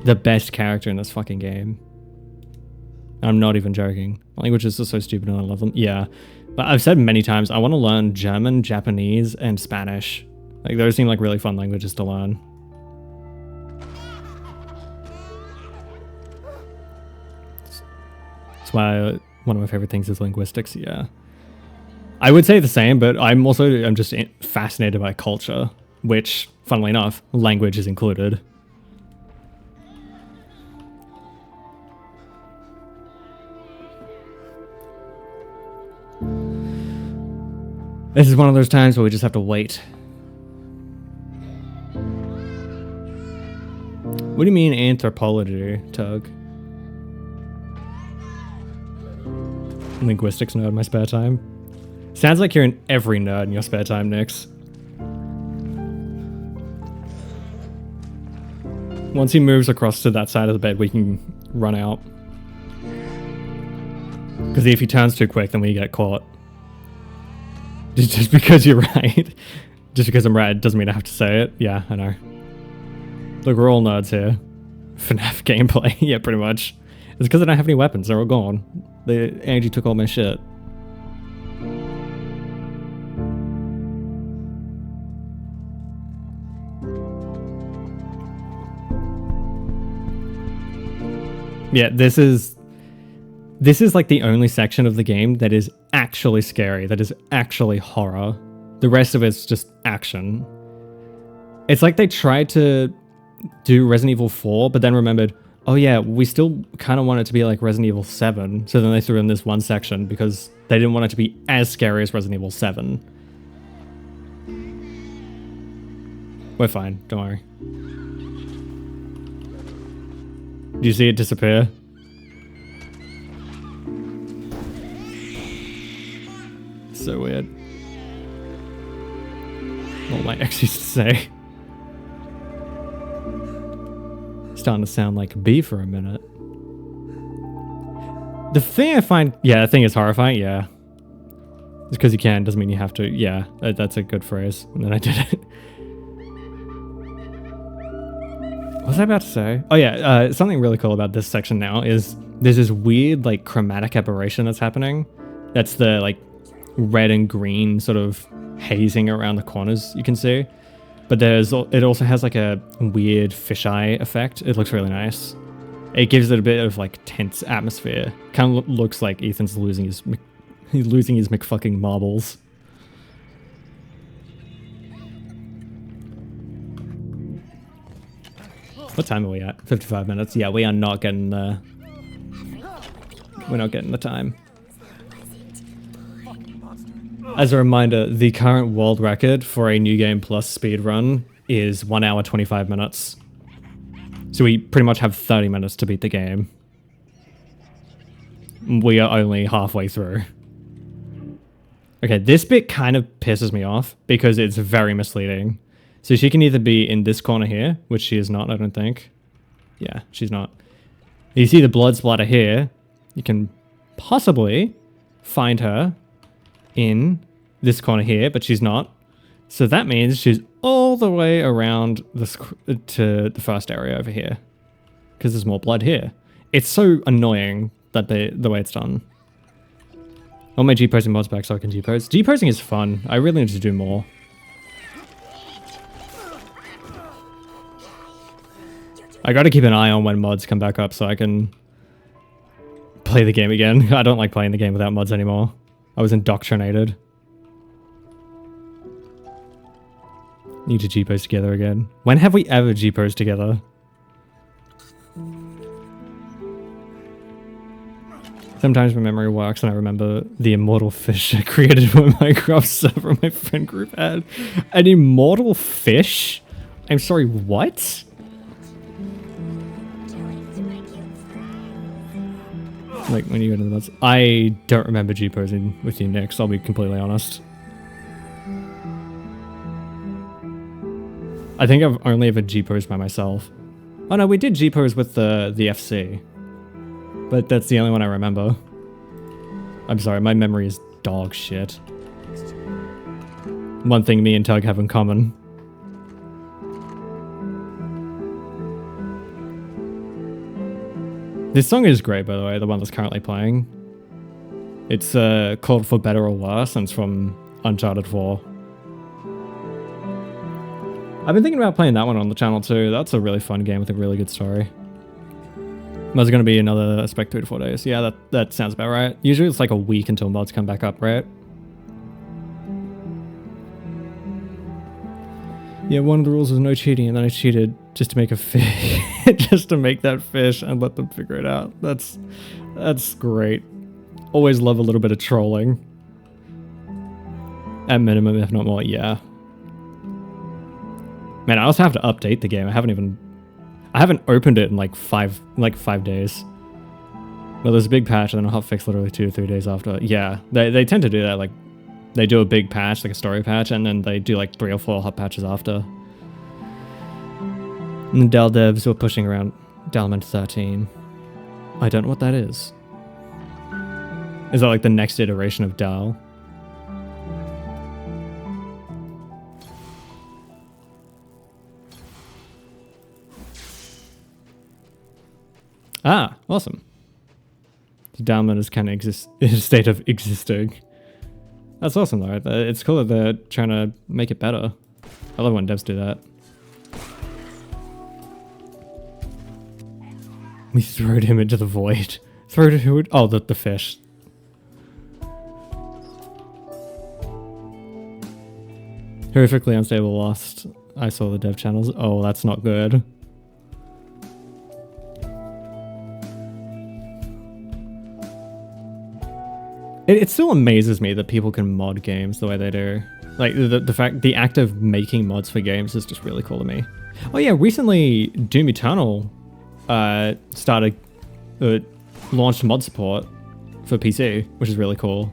Speaker 1: the best character in this fucking game. I'm not even joking. Languages are so stupid and I love them. Yeah. But I've said many times, I want to learn German, Japanese, and Spanish. Like, those seem like really fun languages to learn. That's why one of my favorite things is linguistics, yeah. I would say the same, but I'm just fascinated by culture, which, funnily enough, language is included. This is one of those times where we just have to wait. What do you mean anthropology, Tug? Linguistics nerd in my spare time. Sounds like you're in every nerd in your spare time, Nix. Once he moves across to that side of the bed, we can run out. Because if he turns too quick, then we get caught. Just because you're right. Just because I'm right doesn't mean I have to say it. Yeah, I know. Look, we're all nerds here. FNAF gameplay. Yeah, pretty much. It's because I don't have any weapons. They're all gone. Angie took all my shit. Yeah, this is like the only section of the game that is actually scary, that is actually horror. The rest of it's just action. It's like they tried to do Resident Evil 4, but then remembered, oh yeah, we still kind of want it to be like Resident Evil 7. So then they threw in this one section because they didn't want it to be as scary as Resident Evil 7. We're fine, don't worry. Do you see it disappear? So weird. What my ex used to say. Starting to sound like B for a minute. The thing I find... Yeah, the thing is horrifying, yeah. Just because you can doesn't mean you have to. Yeah, that's a good phrase. And then I did it. What was I about to say? Oh yeah, something really cool about this section now is there's this weird like chromatic aberration that's happening. That's the like red and green sort of hazing around the corners you can see. But it also has like a weird fisheye effect. It looks really nice. It gives it a bit of like tense atmosphere. Kind of looks like Ethan's losing his McFucking marbles. What time are we at? 55 minutes. Yeah, we are not getting the... We're not getting the time. As a reminder, the current world record for a New Game Plus speedrun is 1 hour 25 minutes. So we pretty much have 30 minutes to beat the game. We are only halfway through. Okay, this bit kind of pisses me off because it's very misleading. So she can either be in this corner here, which she is not, I don't think. Yeah, she's not. You see the blood splatter here. You can possibly find her in this corner here, but she's not. So that means she's all the way around this to the first area over here, because there's more blood here. It's so annoying that the way it's done. I want my G-posing mods back so I can G-pose. G-posing is fun. I really need to do more. I gotta keep an eye on when mods come back up so I can play the game again. I don't like playing the game without mods anymore. I was indoctrinated. Need to G-pose together again. When have we ever G-posed together? Sometimes my memory works and I remember the immortal fish I created when Minecraft server my friend group had. An immortal fish? I'm sorry, what? Like when you go to the mods. I don't remember G-posing with you, Nick, so I'll be completely honest. I think I've only ever G-posed by myself. Oh no, we did G-pose with the FC. But that's the only one I remember. I'm sorry, my memory is dog shit. One thing me and Tug have in common. This song is great, by the way, the one that's currently playing. It's called For Better or Worse, and it's from Uncharted 4. I've been thinking about playing that one on the channel too. That's a really fun game with a really good story. There's going to be another spec 3 to 4 days. Yeah, that sounds about right. Usually it's like a week until mods come back up, right? Yeah, one of the rules was no cheating, and then I cheated just to make a fish. Just to make that fish and let them figure it out. That's great. Always love a little bit of trolling. At minimum, if not more, yeah. Man, I also have to update the game. I haven't opened it in like five days. Well, there's a big patch and then a hotfix literally 2 or 3 days after. Yeah, they tend to do that. Like, they do a big patch, like a story patch, and then they do like 3 or 4 hot patches after. And the Dal devs were pushing around Dalman 13. I don't know what that is. Is that like the next iteration of Dal? Ah, awesome. The Dalman is kind of in a state of existing. That's awesome though. It's cool that they're trying to make it better. I love when devs do that. We throwed him into the void. Throwed him. Oh, the fish. Horrifically unstable lost. I saw the dev channels. Oh, that's not good. It still amazes me that people can mod games the way they do. Like, the act of making mods for games is just really cool to me. Oh yeah, recently Doom Eternal launched mod support for PC, which is really cool.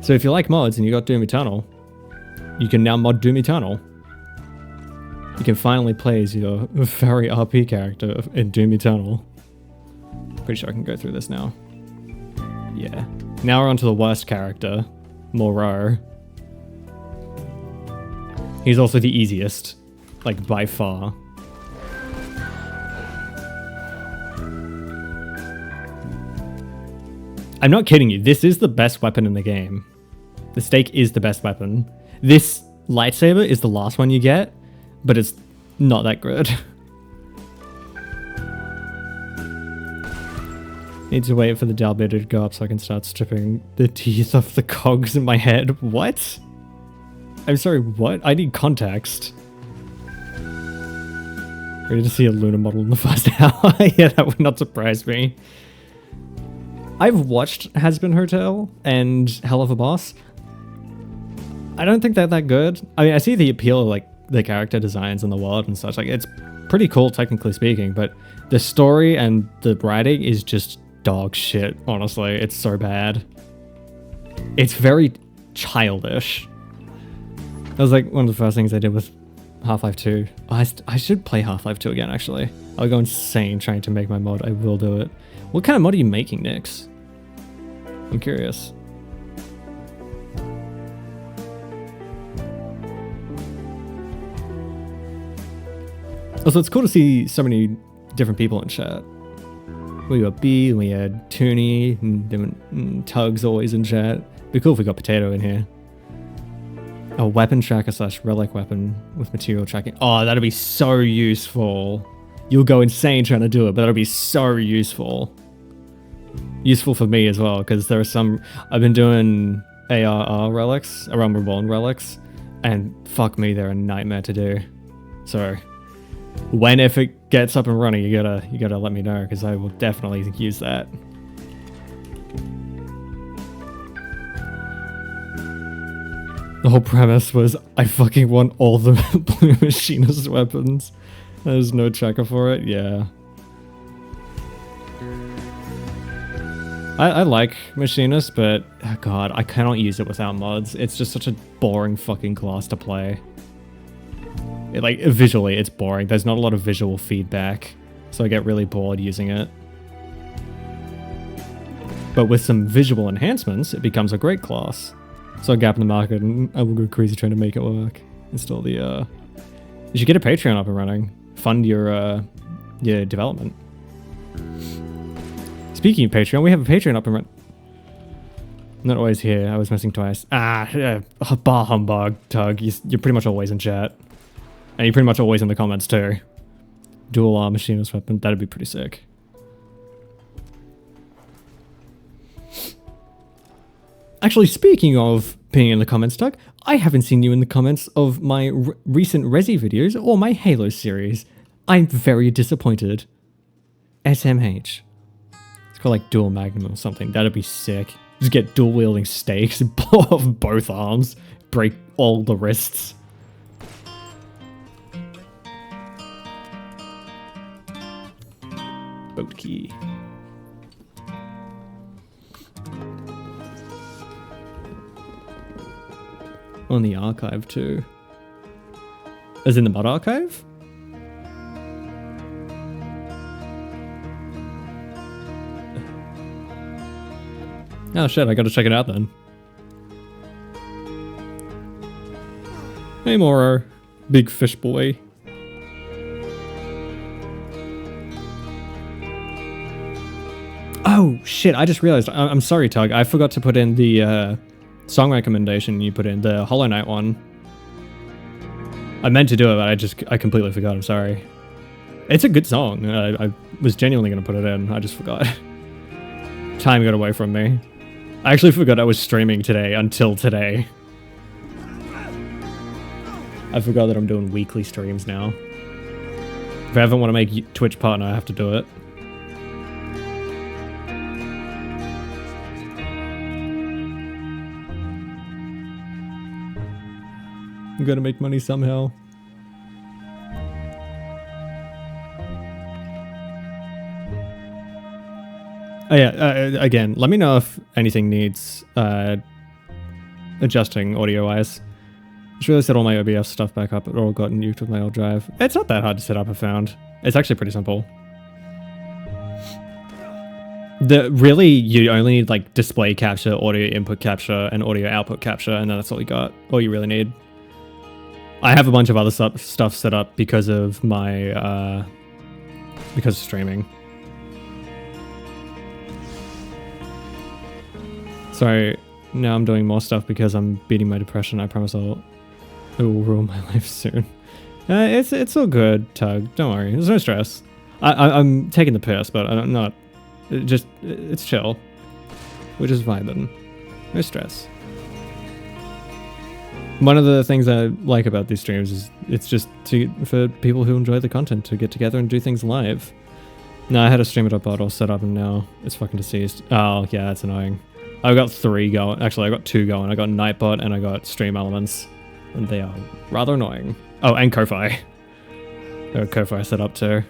Speaker 1: So if you like mods and you got Doom Eternal, you can now mod Doom Eternal. You can finally play as your very RP character in Doom Eternal. Pretty sure I can go through this now. Yeah. Now we're on to the worst character, Moreau. He's also the easiest, like by far. I'm not kidding you, this is the best weapon in the game. The stake is the best weapon. This lightsaber is the last one you get, but it's not that good. Need to wait for the Dal bidder to go up so I can start stripping the teeth off the cogs in my head. What? I'm sorry, what? I need context. Ready to see a Luna model in the first hour? Yeah, that would not surprise me. I've watched Has Been Hotel and Hell of a Boss. I don't think they're that good. I mean, I see the appeal of like the character designs in the world and such. Like, it's pretty cool, technically speaking, but the story and the writing is just dog shit, honestly. It's so bad. It's very childish. That was like one of the first things I did with Half-Life 2. Oh, I should play Half-Life 2 again, actually. I'll go insane trying to make my mod. I will do it. What kind of mod are you making, Nix? I'm curious. Also, it's cool to see so many different people in chat. We got B, we had Tooney, and Tug's always in chat. Be cool if we got Potato in here. A weapon tracker / relic weapon with material tracking. Oh, that'd be so useful. You'll go insane trying to do it, but that'll be so useful. Useful for me as well, because there are some... I've been doing ARR relics, Around Reborn relics, and fuck me, they're a nightmare to do. So, if it gets up and running, you gotta let me know, because I will definitely use that. The whole premise was I fucking want all the blue machinist weapons. There's no tracker for it, yeah. I like machinist, but oh god, I cannot use it without mods. It's just such a boring fucking class to play. Like, visually, it's boring. There's not a lot of visual feedback, so I get really bored using it. But with some visual enhancements, it becomes a great class. So a gap in the market, and I will go crazy trying to make it work. Install the, You should get a Patreon up and running. Fund your development. Speaking of Patreon, we have a Patreon up and running. Not always here. I was missing twice. Bah humbug, Tug. You're pretty much always in chat. And you're pretty much always in the comments too. Dual arm machinist weapon. That'd be pretty sick. Actually, speaking of being in the comments, Doug, I haven't seen you in the comments of my recent Resi videos or my Halo series. I'm very disappointed. SMH. It's called like Dual Magnum or something. That'd be sick. Just get dual wielding stakes, blow off both arms, break all the wrists. Boat key. On the archive too. As in the mod archive? Oh shit, I gotta check it out then. Hey Moro, big fish boy. Oh shit, I just realized, I'm sorry Tug, I forgot to put in the song recommendation you put in, the Hollow Knight one. I meant to do it, but I completely forgot, I'm sorry. It's a good song, I was genuinely gonna put it in, I just forgot. Time got away from me. I actually forgot I was streaming today until today. I forgot that I'm doing weekly streams now. If I ever want to make Twitch partner, I have to do it. I'm gonna make money somehow. Oh yeah, again, let me know if anything needs adjusting audio-wise. I just really set all my OBS stuff back up. It all got nuked with my old drive. It's not that hard to set up, I found. It's actually pretty simple. Really, you only need like display capture, audio input capture, and audio output capture, and then that's all you got. All you really need. I have a bunch of other stuff set up because of my, because of streaming. Sorry, now I'm doing more stuff because I'm beating my depression. I promise it will ruin my life soon. It's all good, Tug. Don't worry. There's no stress. I'm taking the piss, but I'm not. It's chill. We're just vibing. No stress. One of the things I like about these streams is it's just for people who enjoy the content to get together and do things live. No, I had a stream.bot all set up and now it's fucking deceased. Oh, yeah, that's annoying. I've got 3 going. Actually, I got 2 going. I got Nightbot and I got Stream Elements. And they are rather annoying. Oh, and Ko-Fi. I got Ko-Fi set up too.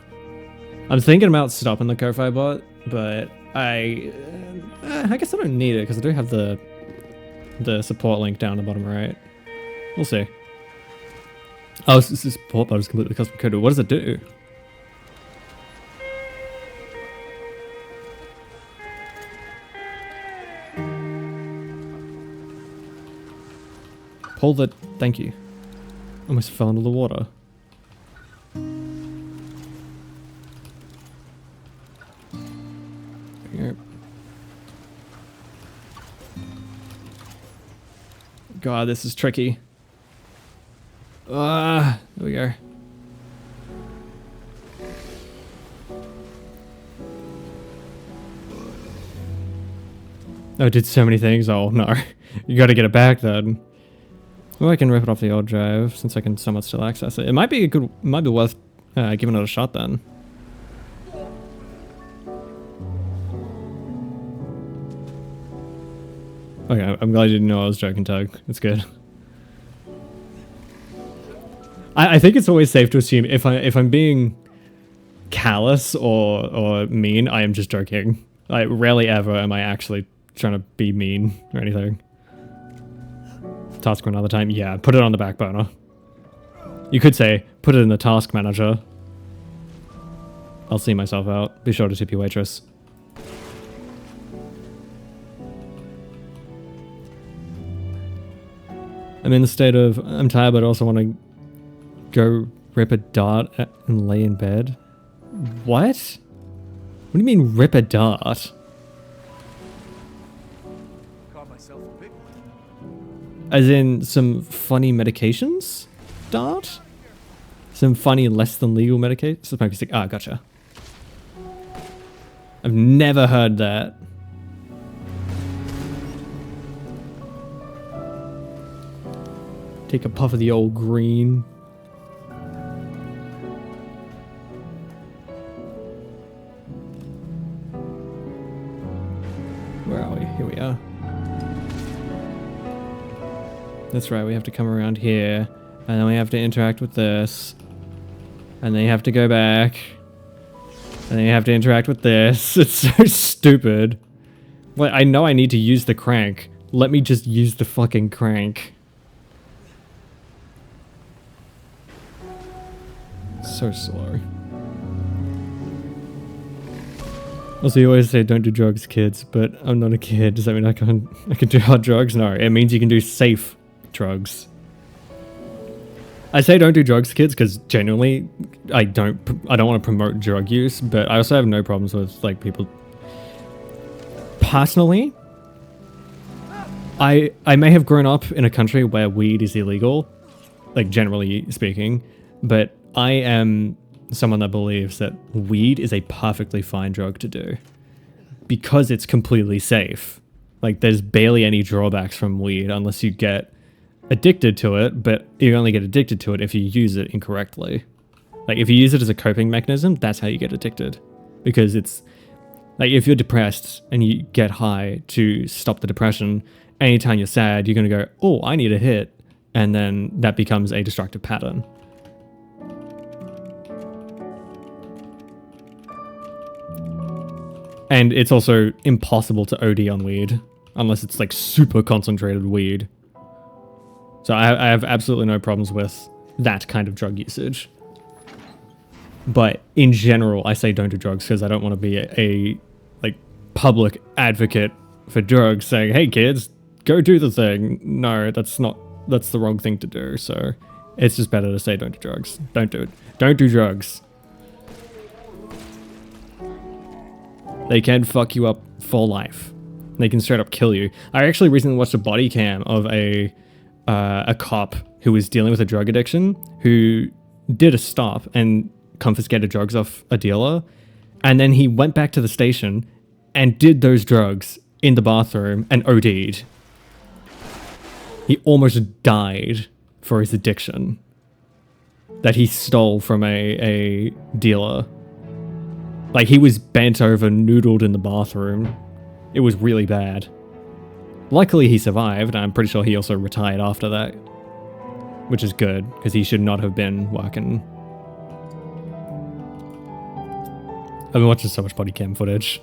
Speaker 1: I'm thinking about stopping the Ko-Fi bot, but I guess I don't need it because I do have the support link down the bottom right. We'll see. Oh, this support bot is completely custom coded. What does it do? Pull the... Thank you. Almost fell into the water. Yep. God, this is tricky. There we go. Oh, it did so many things. Oh, no. You gotta get it back then. Well, I can rip it off the old drive since I can somewhat still access it. It might be worth giving it a shot then. Okay, I'm glad you didn't know I was joking, Tug. It's good. I think it's always safe to assume if I'm being callous or mean, I am just joking. Like, rarely ever am I actually trying to be mean or anything. Task for another time? Yeah, put it on the back burner. You could say, put it in the task manager. I'll see myself out. Be sure to tip your waitress. I'm in the state of, I'm tired but I also want to go rip a dart and lay in bed. What? What do you mean rip a dart?
Speaker 2: Caught myself a big one.
Speaker 1: As in some funny medications? Dart? Some funny less than legal medications? Ah, gotcha. I've never heard that. Take a puff of the old green. Where are we? Here we are. That's right, we have to come around here, and then we have to interact with this, and then you have to go back, and then you have to interact with this. It's so stupid. Like, I know I need to use the crank. Let me just use the fucking crank. So slow. Also, you always say don't do drugs, kids, but I'm not a kid. Does that mean I can do hard drugs? No, it means you can do safe drugs. I say don't do drugs, kids, because genuinely, I don't want to promote drug use, but I also have no problems with like people. Personally, I may have grown up in a country where weed is illegal, like generally speaking, but I am someone that believes that weed is a perfectly fine drug to do because it's completely safe. Like, there's barely any drawbacks from weed unless you get addicted to it, but you only get addicted to it if you use it incorrectly. Like, if you use it as a coping mechanism, that's how you get addicted. Because it's like, if you're depressed and you get high to stop the depression, anytime you're sad, you're going to go, oh, I need a hit. And then that becomes a destructive pattern. And it's also impossible to OD on weed, unless it's like super concentrated weed. So I have absolutely no problems with that kind of drug usage. But in general, I say don't do drugs because I don't want to be a like public advocate for drugs saying, hey kids, go do the thing. No, that's the wrong thing to do. So it's just better to say don't do drugs. Don't do it. Don't do drugs. They can fuck you up for life. They can straight up kill you. I actually recently watched a body cam of a cop who was dealing with a drug addiction who did a stop and confiscated drugs off a dealer. And then he went back to the station and did those drugs in the bathroom and OD'd. He almost died for his addiction that he stole from a dealer. Like, he was bent over, noodled in the bathroom. It was really bad. Luckily he survived, and I'm pretty sure he also retired after that. Which is good, because he should not have been working. I've been watching so much body cam footage.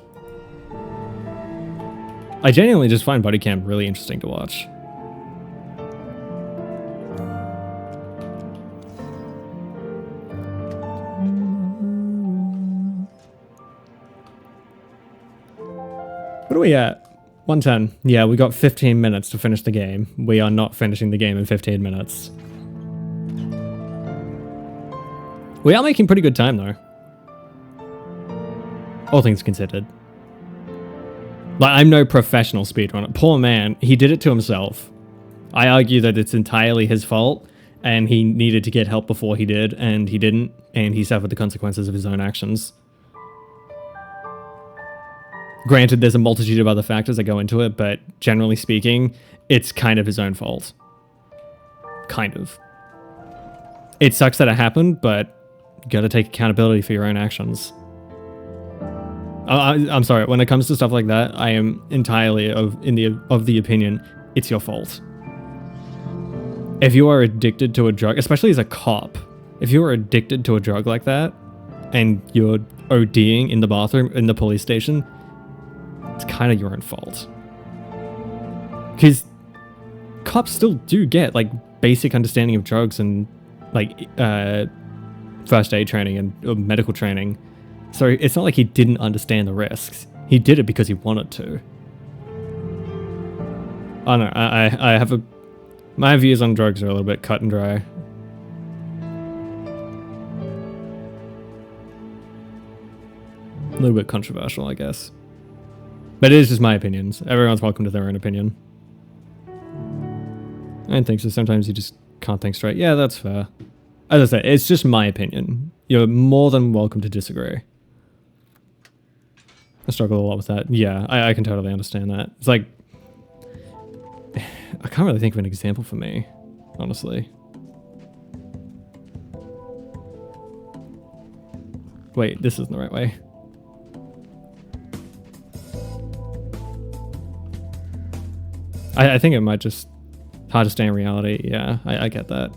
Speaker 1: I genuinely just find body cam really interesting to watch. What are we at? 110. Yeah, we got 15 minutes to finish the game. We are not finishing the game in 15 minutes. We are making pretty good time though. All things considered. Like, I'm no professional speedrunner. Poor man, he did it to himself. I argue that it's entirely his fault, and he needed to get help before he did, and he didn't, and he suffered the consequences of his own actions. Granted, there's a multitude of other factors that go into it, but generally speaking, it's kind of his own fault. Kind of. It sucks that it happened, but you gotta take accountability for your own actions. I'm sorry, when it comes to stuff like that, I am entirely of the opinion it's your fault. If you are addicted to a drug, especially as a cop, if you are addicted to a drug like that, and you're ODing in the bathroom in the police station, it's kind of your own fault. Because cops still do get, like, basic understanding of drugs and, like, first aid training and medical training. So it's not like he didn't understand the risks. He did it because he wanted to. I don't know, I have my views on drugs are a little bit cut and dry. A little bit controversial, I guess. But it is just my opinions. Everyone's welcome to their own opinion. I don't think so. Sometimes you just can't think straight. Yeah, that's fair. As I said, it's just my opinion. You're more than welcome to disagree. I struggle a lot with that. Yeah, I can totally understand that. It's like, I can't really think of an example for me, honestly. Wait, this isn't the right way. I think it might just hard to stay in reality. Yeah, I get that.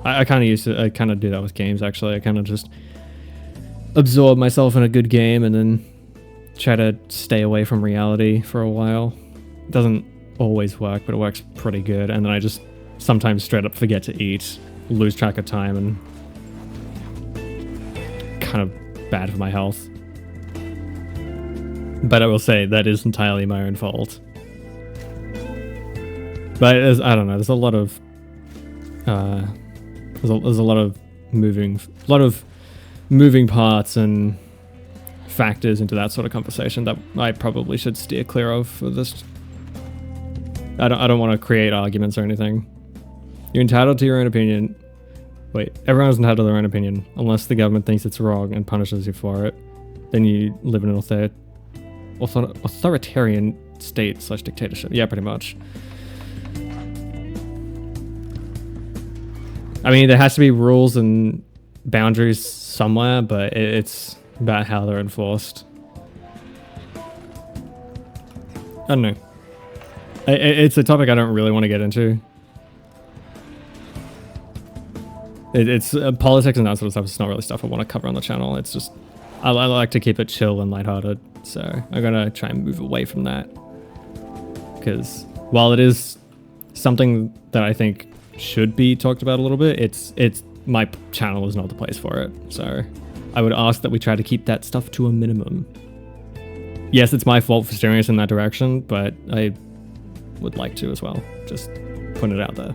Speaker 1: I kind of do that with games, actually. I kind of just absorb myself in a good game and then try to stay away from reality for a while. It doesn't always work, but it works pretty good. And then I just sometimes straight up forget to eat, lose track of time, and kind of bad for my health. But I will say that is entirely my own fault. But I don't know. There's a lot of there's a lot of moving parts and factors into that sort of conversation that I probably should steer clear of for this. I don't want to create arguments or anything. You're entitled to your own opinion. Wait, everyone's entitled to their own opinion unless the government thinks it's wrong and punishes you for it. Then you live in an authoritarian state/dictatorship. Yeah, pretty much. I mean, there has to be rules and boundaries somewhere, but it's about how they're enforced. I don't know. It's a topic I don't really want to get into. It's politics and that sort of stuff. It's not really stuff I want to cover on the channel. It's just, I like to keep it chill and lighthearted. So I'm going to try and move away from that. Because while it is something that I think should be talked about a little bit, it's my channel is not the place for it. So I would ask that we try to keep that stuff to a minimum. Yes, it's my fault for steering us in that direction, but I would like to as well. Just putting it out there.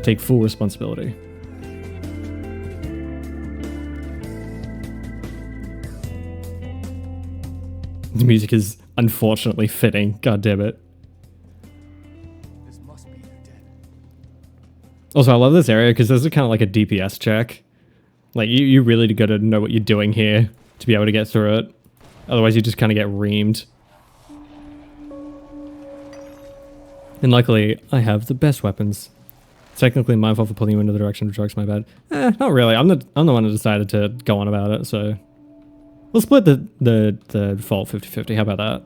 Speaker 1: Take full responsibility. The music is unfortunately fitting. God damn it.
Speaker 2: This must be their dead.
Speaker 1: Also, I love this area because this is kind of like a DPS check. Like, you really got to know what you're doing here to be able to get through it. Otherwise, you just kind of get reamed. And luckily, I have the best weapons. Technically, my fault for pulling you into the direction of drugs, my bad. Not really. I'm the one who decided to go on about it, so... We'll split the default 50-50. How about that?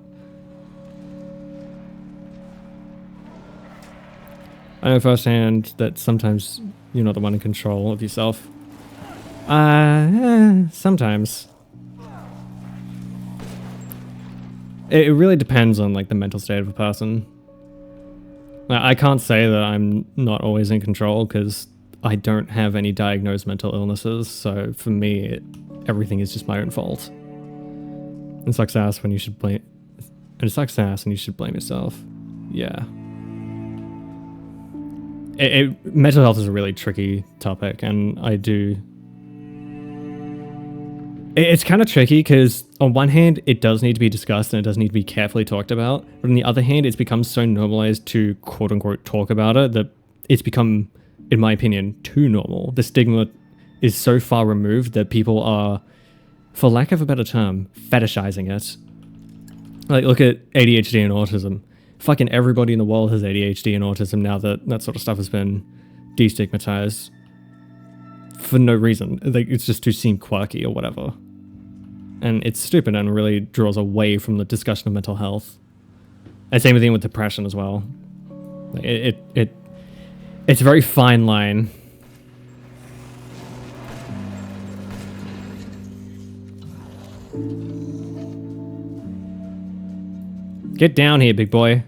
Speaker 1: I know firsthand that sometimes you're not the one in control of yourself. Sometimes. It really depends on like the mental state of a person. I can't say that I'm not always in control because I don't have any diagnosed mental illnesses. So for me, everything is just my own fault. It sucks ass when you should blame. And it sucks ass and you should blame yourself. Yeah. Mental health is a really tricky topic, and I do. It's kind of tricky because on one hand, it does need to be discussed and it does need to be carefully talked about. But on the other hand, it's become so normalized to quote unquote talk about it that it's become, in my opinion, too normal. The stigma is so far removed that people are, for lack of a better term, fetishizing it. Like, look at ADHD and autism. Fucking everybody in the world has ADHD and autism now that that sort of stuff has been destigmatized for no reason. Like, it's just to seem quirky or whatever. And it's stupid and really draws away from the discussion of mental health. And same thing with depression as well. Like, it's a very fine line. Get down here, big boy.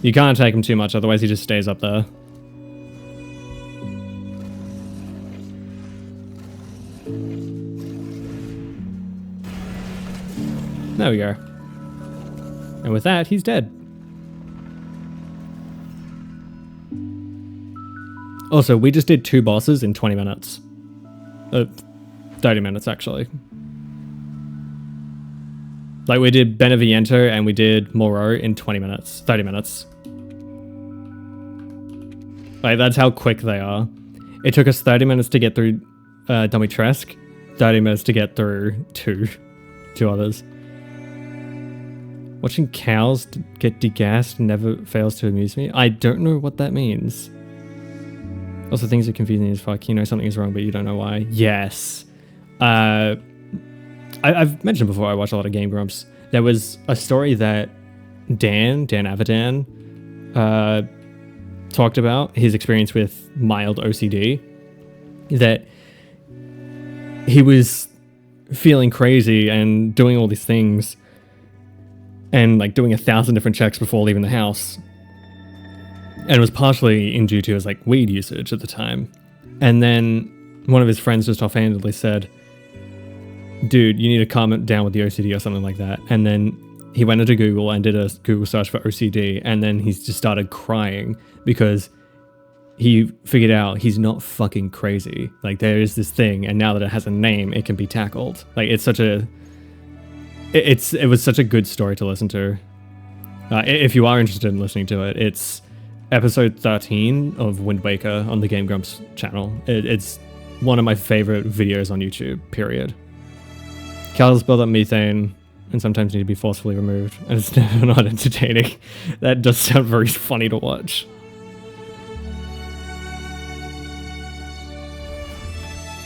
Speaker 1: You can't take him too much, otherwise he just stays up there. There we go. And with that, he's dead. Also, we just did 2 bosses in 20 minutes. 30 minutes, actually. Like, we did Beneviento and we did Moreau in 20 minutes. 30 minutes. Like, that's how quick they are. It took us 30 minutes to get through Domitresk. 30 minutes to get through two others. Watching cows get degassed never fails to amuse me. I don't know what that means. Also, things are confusing as fuck. You know something is wrong, but you don't know why. Yes. I've mentioned before I watch a lot of Game Grumps. There was a story that Dan Avidan, talked about, his experience with mild OCD, that he was feeling crazy and doing all these things and like doing 1,000 different checks before leaving the house. And it was partially due to his like weed usage at the time. And then one of his friends just offhandedly said, dude, you need to calm it down with the OCD or something like that. And then he went into Google and did a Google search for OCD. And then he just started crying because he figured out he's not fucking crazy. Like, there is this thing, and now that it has a name, it can be tackled. Like, it's such a... It was such a good story to listen to. If you are interested in listening to it, it's episode 13 of Wind Waker on the Game Grumps channel. It's one of my favorite videos on YouTube, period. Cows build up methane and sometimes need to be forcefully removed, and it's never not entertaining. That does sound very funny to watch.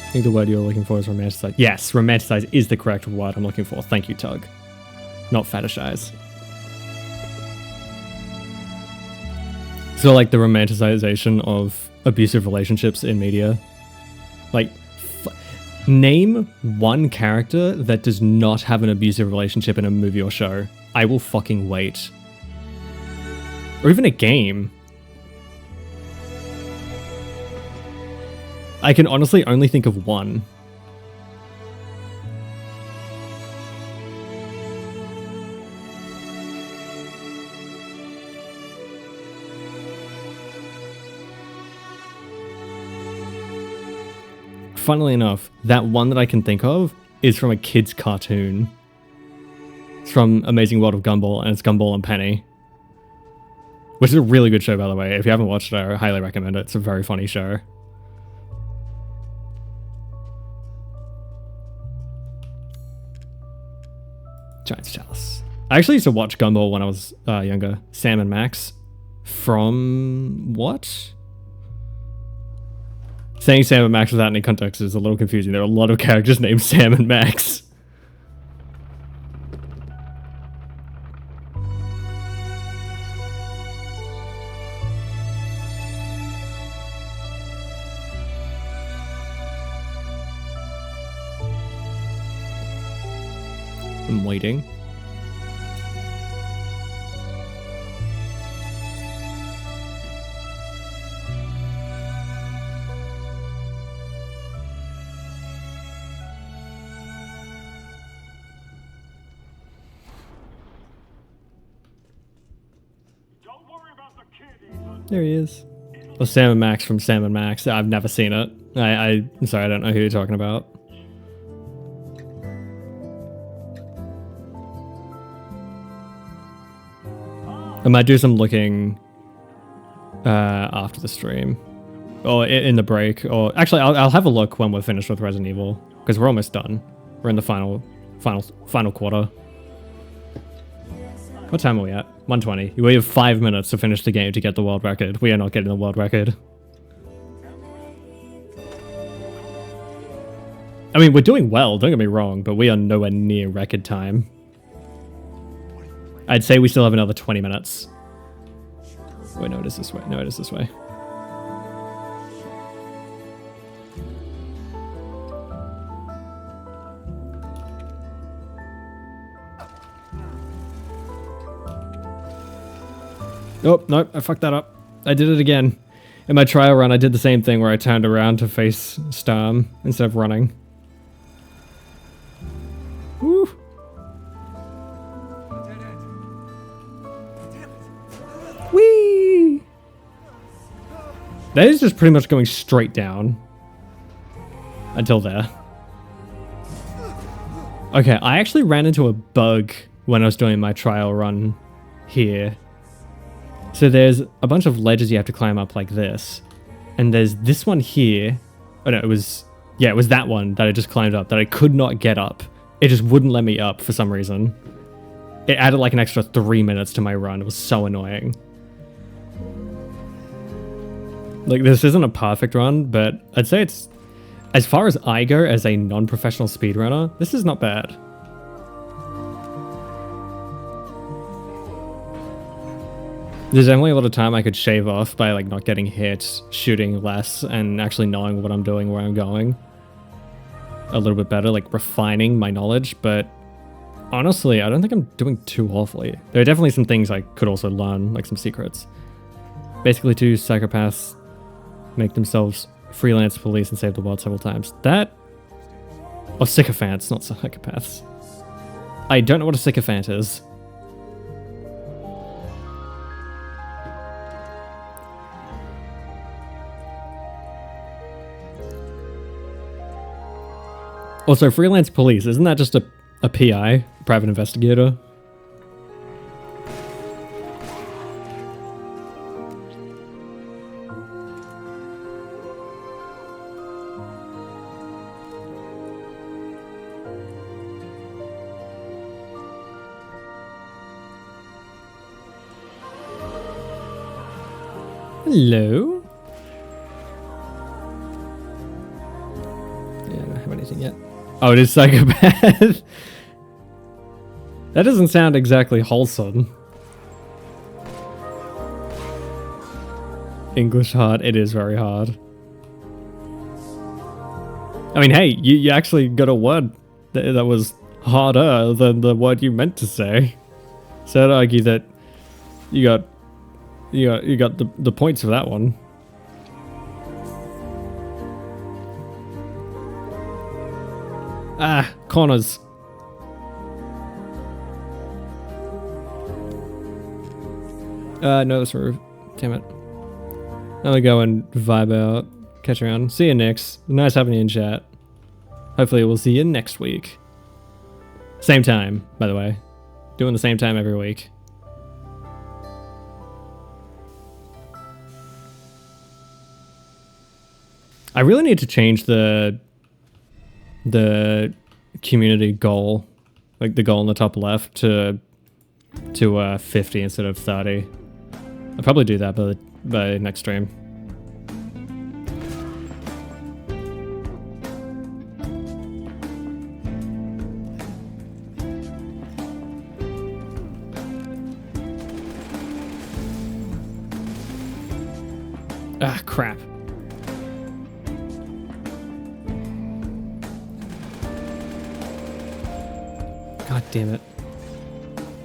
Speaker 1: I think the word you're looking for is romanticize. Yes, romanticize is the correct word I'm looking for. Thank you, Tug. Not fetishize. So, like, the romanticization of abusive relationships in media. Like, name one character that does not have an abusive relationship in a movie or show. I will fucking wait. Or even a game. I can honestly only think of one. Funnily enough, that one that I can think of is from a kid's cartoon. It's from Amazing World of Gumball, and it's Gumball and Penny. Which is a really good show, by the way. If you haven't watched it, I highly recommend it. It's a very funny show. Giant's Chalice. I actually used to watch Gumball when I was younger. Sam and Max. From what? Saying Sam and Max without any context is a little confusing. There are a lot of characters named Sam and Max. I'm waiting. There he is. Well, Sam and Max from Sam and Max. I've never seen it. I'm sorry, I don't know who you're talking about. I might do some looking after the stream. Or in the break. Or actually, I'll have a look when we're finished with Resident Evil. Because we're almost done. We're in the final quarter. What time are we at? 1:20. We have 5 minutes to finish the game to get the world record. We are not getting the world record. I mean, we're doing well, don't get me wrong, but we are nowhere near record time. I'd say we still have another 20 minutes. Wait, no, it is this way. No, it is this way. Oh, nope, I fucked that up. I did it again. In my trial run, I did the same thing where I turned around to face Storm instead of running. Woo! Whee! That is just pretty much going straight down. Until there. Okay, I actually ran into a bug when I was doing my trial run here. So there's a bunch of ledges you have to climb up like this. And there's this one here. Oh no, it was that one that I just climbed up that I could not get up. It just wouldn't let me up for some reason. It added like an extra 3 minutes to my run. It was so annoying. Like, this isn't a perfect run, but I'd say it's, as far as I go as a non-professional speedrunner, this is not bad. There's definitely a lot of time I could shave off by like not getting hit, shooting less, and actually knowing what I'm doing, where I'm going. A little bit better, like refining my knowledge, but honestly, I don't think I'm doing too awfully. There are definitely some things I could also learn, like some secrets. Basically, 2 psychopaths make themselves freelance police and save the world several times. That... or sycophants, not psychopaths. I don't know what a sycophant is. Also, freelance police, isn't that just a PI, private investigator? Hello? Yeah, I don't have anything yet. Oh, it is psychopath. That doesn't sound exactly wholesome. English hard. It is very hard. I mean, hey, you actually got a word that was harder than the word you meant to say. So I'd argue that you got the points for that one. Ah, corners. No, that's roof. Damn it. I'm gonna go and vibe out. Catch around. See you next. Nice having you in chat. Hopefully we'll see you next week. Same time, by the way. Doing the same time every week. I really need to change the community goal, like the goal in the top left, to 50 instead of 30. I'll probably do that by next stream. Ah, crap. God damn it.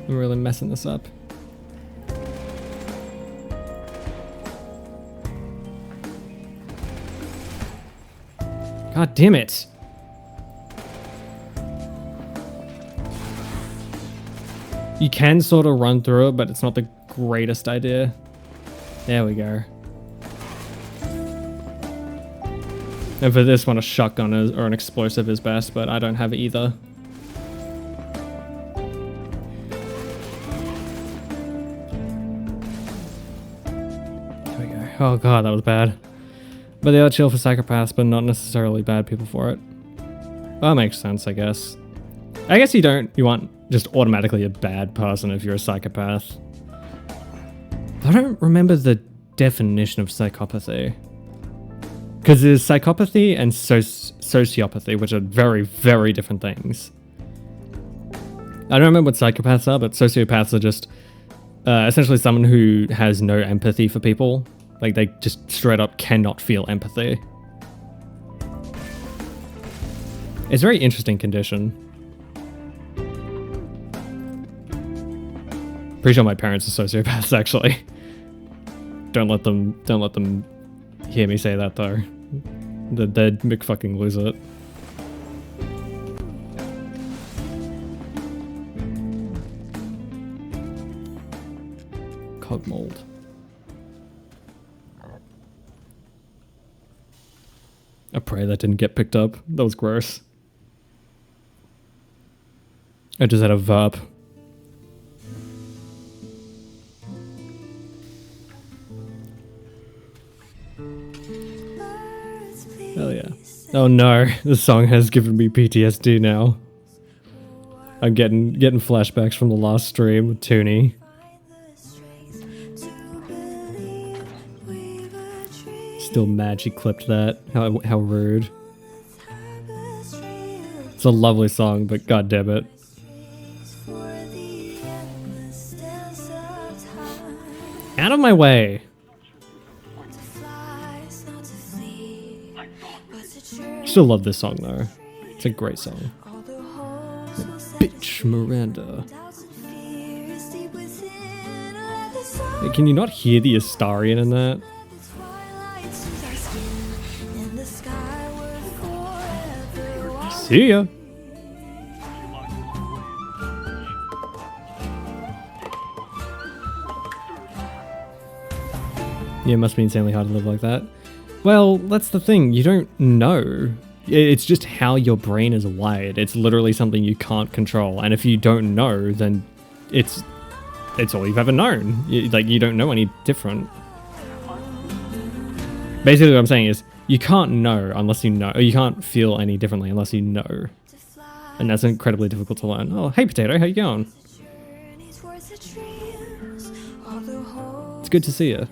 Speaker 1: I'm really messing this up. God damn it. You can sort of run through it, but it's not the greatest idea. There we go. And for this one, a shotgun or an explosive is best, but I don't have either. There we go. Oh god, that was bad. But they are chill for psychopaths, but not necessarily bad people for it. Well, that makes sense, I guess. I guess you aren't just automatically a bad person if you're a psychopath. I don't remember the definition of psychopathy. Because there's psychopathy and sociopathy, which are very, very different things. I don't remember what psychopaths are, but sociopaths are just essentially someone who has no empathy for people. Like, they just straight up cannot feel empathy. It's a very interesting condition. Pretty sure my parents are sociopaths, actually. Don't let them hear me say that, though. They'd McFucking lose it. Cog mold. I pray that didn't get picked up. That was gross. I just had a verb. Hell yeah. Oh no, this song has given me PTSD now. I'm getting flashbacks from the last stream with Toonie. Still mad she clipped that. How rude. It's a lovely song, but god damn it. Out of my way! Still love this song though. It's a great song. Bitch Miranda. Hey, can you not hear the Astarian in that? See ya! Yeah, it must be insanely hard to live like that. Well, that's the thing, you don't know. It's just how your brain is wired. It's literally something you can't control, and if you don't know, then it's all you've ever known. You don't know any different. Basically what I'm saying is, you can't know unless you know, or you can't feel any differently unless you know. And that's incredibly difficult to learn. Oh, hey Potato, how you going? It's good to see you.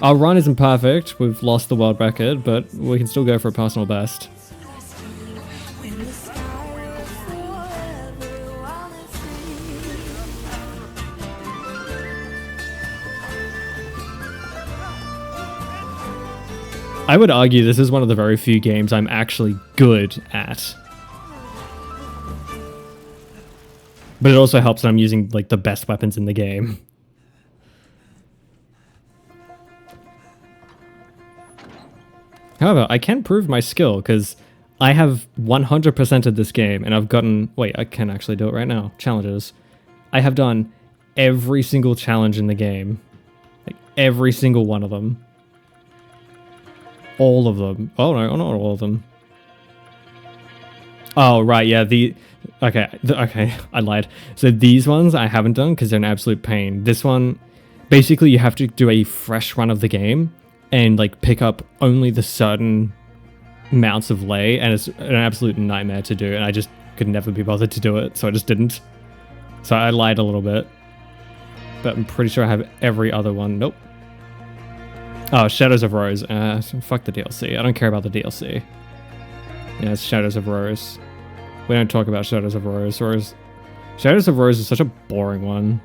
Speaker 1: Our run isn't perfect, we've lost the world record, but we can still go for a personal best. I would argue this is one of the very few games I'm actually good at. But it also helps that I'm using like the best weapons in the game. However, I can prove my skill because I have 100%ed this game and I've gotten... Wait, I can actually do it right now. Challenges. I have done every single challenge in the game. Like, every single one of them. All of them. Oh no, not all of them. Oh, right, yeah, okay, I lied. So these ones I haven't done because they're an absolute pain. This one, basically you have to do a fresh run of the game and like pick up only the certain amounts of lay, and it's an absolute nightmare to do, and I just could never be bothered to do it, so I just didn't. So I lied a little bit. But I'm pretty sure I have every other one. Nope. Oh, Shadows of Rose. Fuck the DLC. I don't care about the DLC. Yeah, it's Shadows of Rose. We don't talk about Shadows of Rose. Shadows of Rose is such a boring one.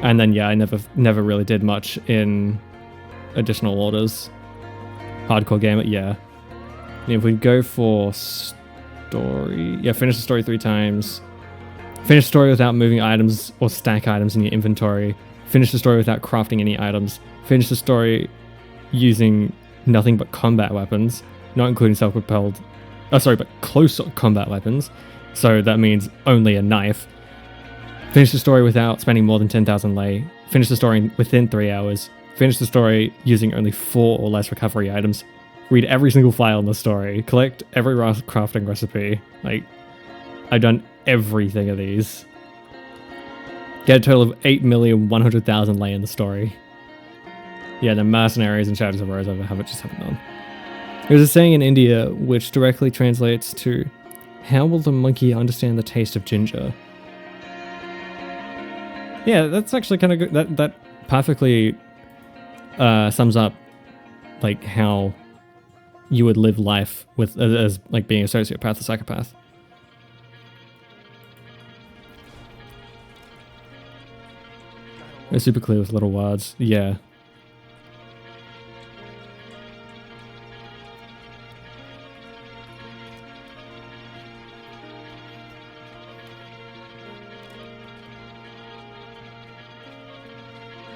Speaker 1: And then, yeah, I never really did much in additional orders. Hardcore gamer, yeah. And if we go for story, yeah, finish the story 3 times. Finish the story without moving items or stack items in your inventory. Finish the story without crafting any items. Finish the story using nothing but combat weapons, not including self-propelled, but close combat weapons. So that means only a knife. Finish the story without spending more than 10,000 lei. Finish the story within 3 hours. Finish the story using only 4 or less recovery items. Read every single file in the story. Collect every crafting recipe. Like, I've done everything of these. Get a total of 8,100,000 lei in the story. Yeah, the mercenaries and Shadows of Rose I haven't done. There's a saying in India which directly translates to, "How will the monkey understand the taste of ginger?" Yeah, that's actually kind of good. That perfectly sums up like how you would live life with as like being a sociopath or psychopath. It's super clear with little words. Yeah.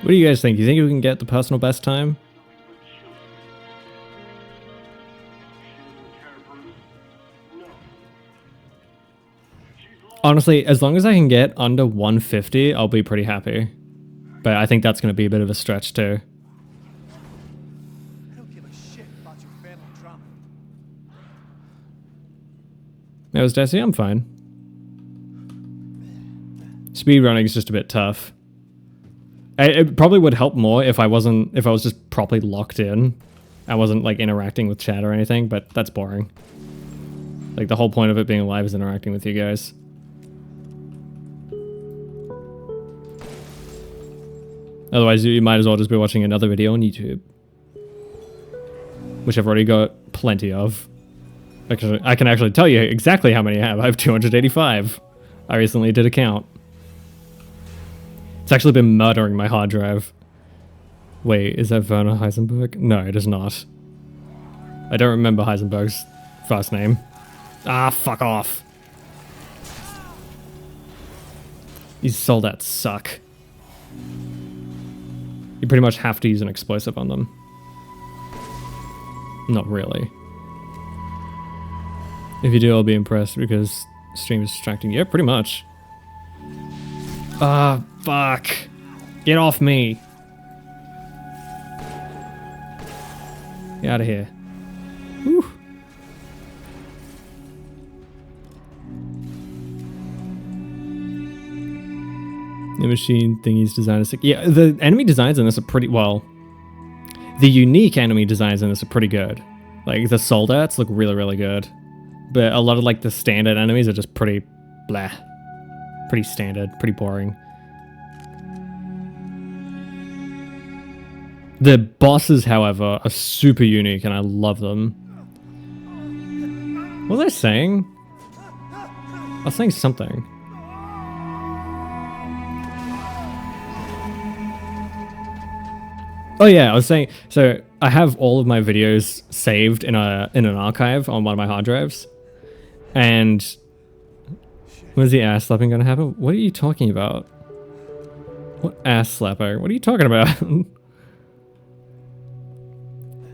Speaker 1: What do you guys think? You think we can get the personal best time? Honestly, as long as I can get under 150, I'll be pretty happy. But I think that's going to be a bit of a stretch too.
Speaker 2: I don't give a shit about your family drama.
Speaker 1: That was Desi, I'm fine. Speedrunning is just a bit tough. It probably would help more if I was just properly locked in. I wasn't like interacting with chat or anything, but that's boring. Like the whole point of it being live is interacting with you guys. Otherwise, you might as well just be watching another video on YouTube. Which I've already got plenty of. Actually, I can actually tell you exactly how many I have. I have 285. I recently did a count. It's actually been murdering my hard drive. Wait, is that Werner Heisenberg? No, it is not. I don't remember Heisenberg's first name. Ah, fuck off. These soldats suck. You pretty much have to use an explosive on them. Not really. If you do, I'll be impressed because stream is distracting. Yeah, pretty much. Ah, fuck. Get off me. Get out of here. Whew. The machine thingy's design is sick. Yeah, the enemy designs in this are pretty well. The unique enemy designs in this are pretty good. Like the soldats look really, really good. But a lot of like the standard enemies are just pretty blah. Pretty standard, pretty boring. The bosses, however, are super unique and I love them. What was I saying? I was saying something. Oh yeah, I was saying, so I have all of my videos saved in an archive on one of my hard drives. And when's the ass slapping gonna happen? What are you talking about? What ass slapping? What are you talking about?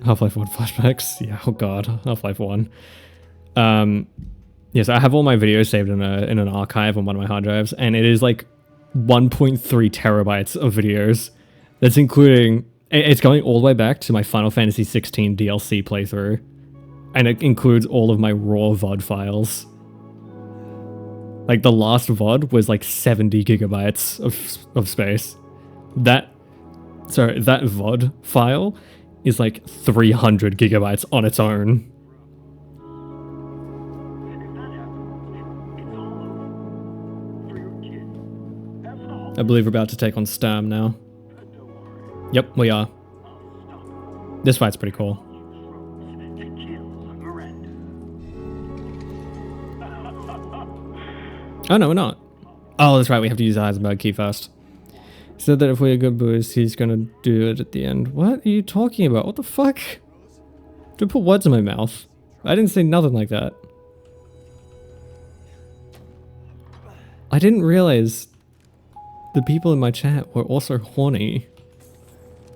Speaker 1: Half-Life 1 flashbacks? Yeah, oh god, Half-Life 1. Yes, I have all my videos saved in an archive on one of my hard drives, and it is like 1.3 terabytes of videos. That's including... It's going all the way back to my Final Fantasy 16 DLC playthrough. And it includes all of my raw VOD files. Like, the last VOD was like 70 gigabytes of space. That VOD file is like 300 gigabytes on its own. I believe we're about to take on Sturm now. Yep, we are. This fight's pretty cool. Oh no, we're not. Oh, that's right, we have to use the Heisenberg key first. He said that if we're good boys, he's gonna do it at the end. What are you talking about? What the fuck? Don't put words in my mouth. I didn't say nothing like that. I didn't realize the people in my chat were also horny.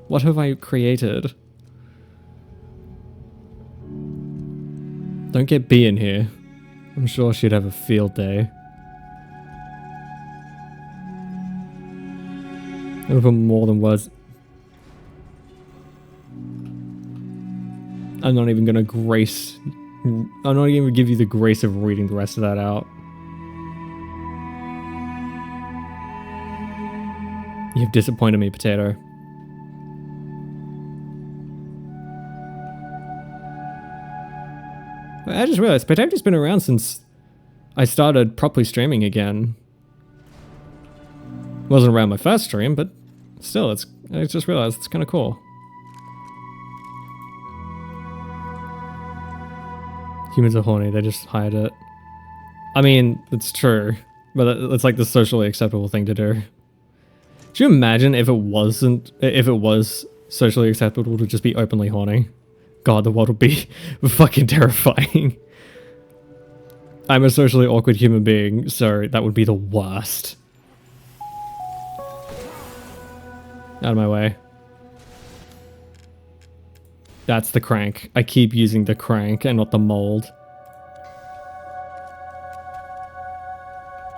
Speaker 1: What have I created? Don't get B in here. I'm sure she'd have a field day. I'll put more than words. I'm not even gonna grace. I'm not even gonna give you the grace of reading the rest of that out. You've disappointed me, Potato. I just realized Potato's been around since I started properly streaming again. Wasn't around my first stream, but still, I just realized it's kind of cool. Humans are horny, they just hide it. I mean, it's true, but it's like the socially acceptable thing to do. Do you imagine if it was socially acceptable to just be openly horny? God, the world would be fucking terrifying. I'm a socially awkward human being, so that would be the worst. Out of my way. That's the crank. I keep using the crank and not the mold.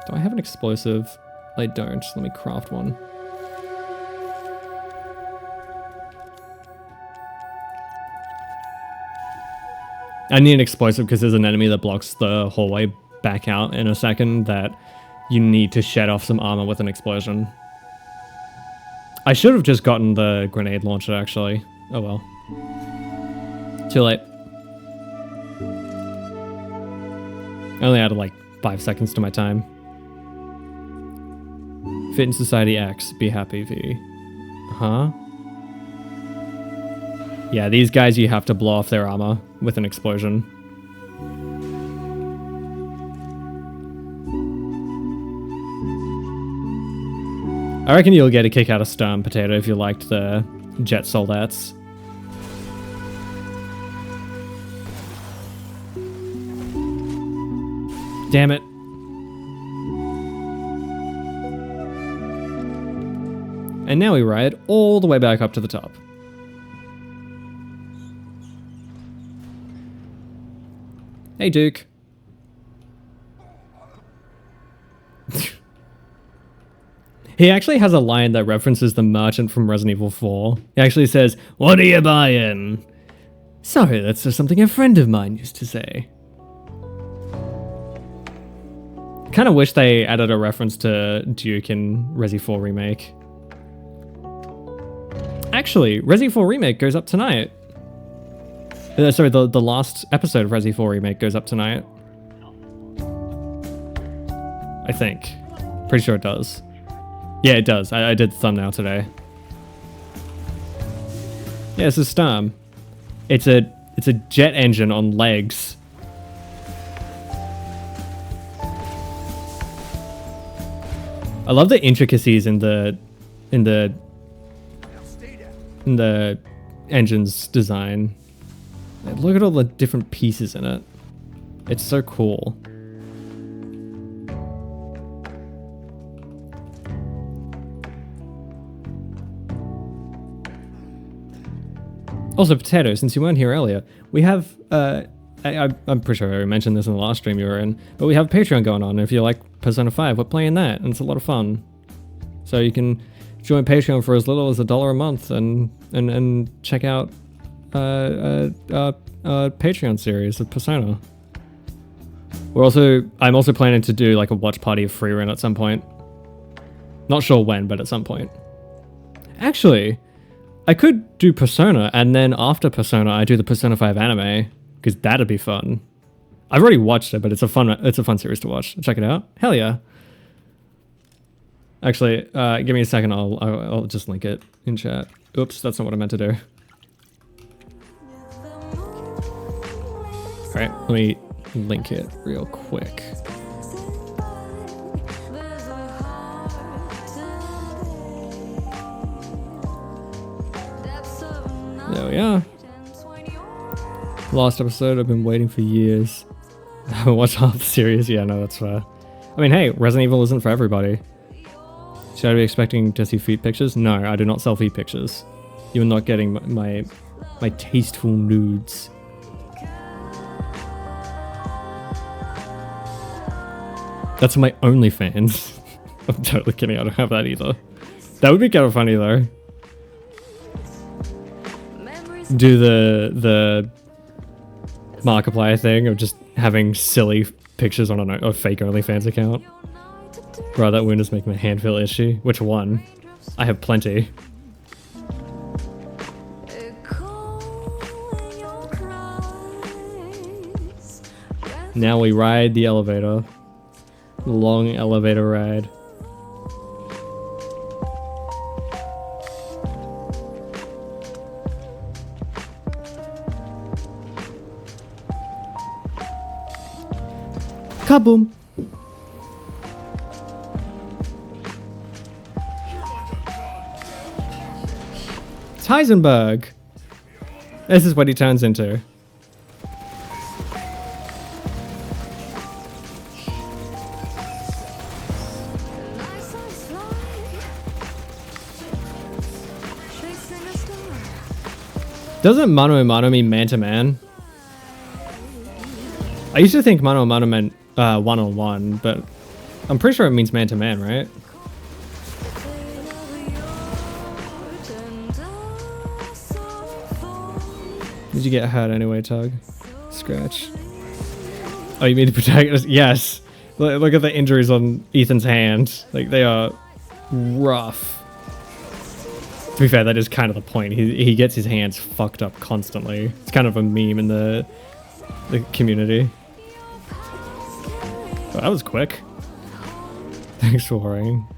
Speaker 1: Do I have an explosive? I don't. Let me craft one. I need an explosive because there's an enemy that blocks the hallway back out in a second that you need to shed off some armor with an explosion. I should have just gotten the grenade launcher, actually. Oh well. Too late. I only added like 5 seconds to my time. Fit in Society X, be happy V. Huh? Yeah, these guys you have to blow off their armor with an explosion. I reckon you'll get a kick out of Sturm, Potato, if you liked the jet soldats. Damn it. And now we ride all the way back up to the top. Hey, Duke. He actually has a line that references the merchant from Resident Evil 4. He actually says, "What are you buying?" Sorry, that's just something a friend of mine used to say. Kind of wish they added a reference to Duke in Resi 4 Remake. Actually, Resi 4 Remake goes up tonight. Sorry, the last episode of Resi 4 Remake goes up tonight. I think. Pretty sure it does. Yeah, it does. I did the thumbnail today. Yeah, it's a Sturm. It's a jet engine on legs. I love the intricacies in the engine's design. Look at all the different pieces in it. It's so cool. Also, Potato, since you weren't here earlier, we have, I'm pretty sure I already mentioned this in the last stream you were in, but we have Patreon going on. If you like Persona 5, we're playing that, and it's a lot of fun. So you can join Patreon for as little as $1 a month and check out Patreon series of Persona. I'm also planning to do like a watch party of Freerun at some point. Not sure when, but at some point. Actually, I could do Persona, and then after Persona, I do the Persona 5 anime, because that'd be fun. I've already watched it, but it's a fun series to watch. Check it out. Hell yeah. Actually, give me a second. I'll just link it in chat. Oops, that's not what I meant to do. All right, let me link it real quick. There we are. Last episode, I've been waiting for years. I haven't watched half the series. Yeah, no, that's fair. I mean, hey, Resident Evil isn't for everybody. Should I be expecting to see feet pictures? No, I do not sell feet pictures. You're not getting my tasteful nudes. That's my OnlyFans. I'm totally kidding, I don't have that either. That would be kind of funny though. Do the Markiplier thing of just having silly pictures on a fake OnlyFans account. Bro, that wound is making my hand feel itchy. Which one? I have plenty. Now we ride the elevator. Long elevator ride. Kaboom! It's Heisenberg! This is what he turns into. Doesn't mano a mano mean man to man? I used to think mano a mano meant one-on-one, but I'm pretty sure it means man to man, right? Did you get hurt anyway, Tug? Scratch. Oh, you mean the protagonist? Yes. Look at the injuries on Ethan's hand. Like, they are rough. To be fair, that is kind of the point. He gets his hands fucked up constantly. It's kind of a meme in the community. Oh, that was quick. Thanks for worrying.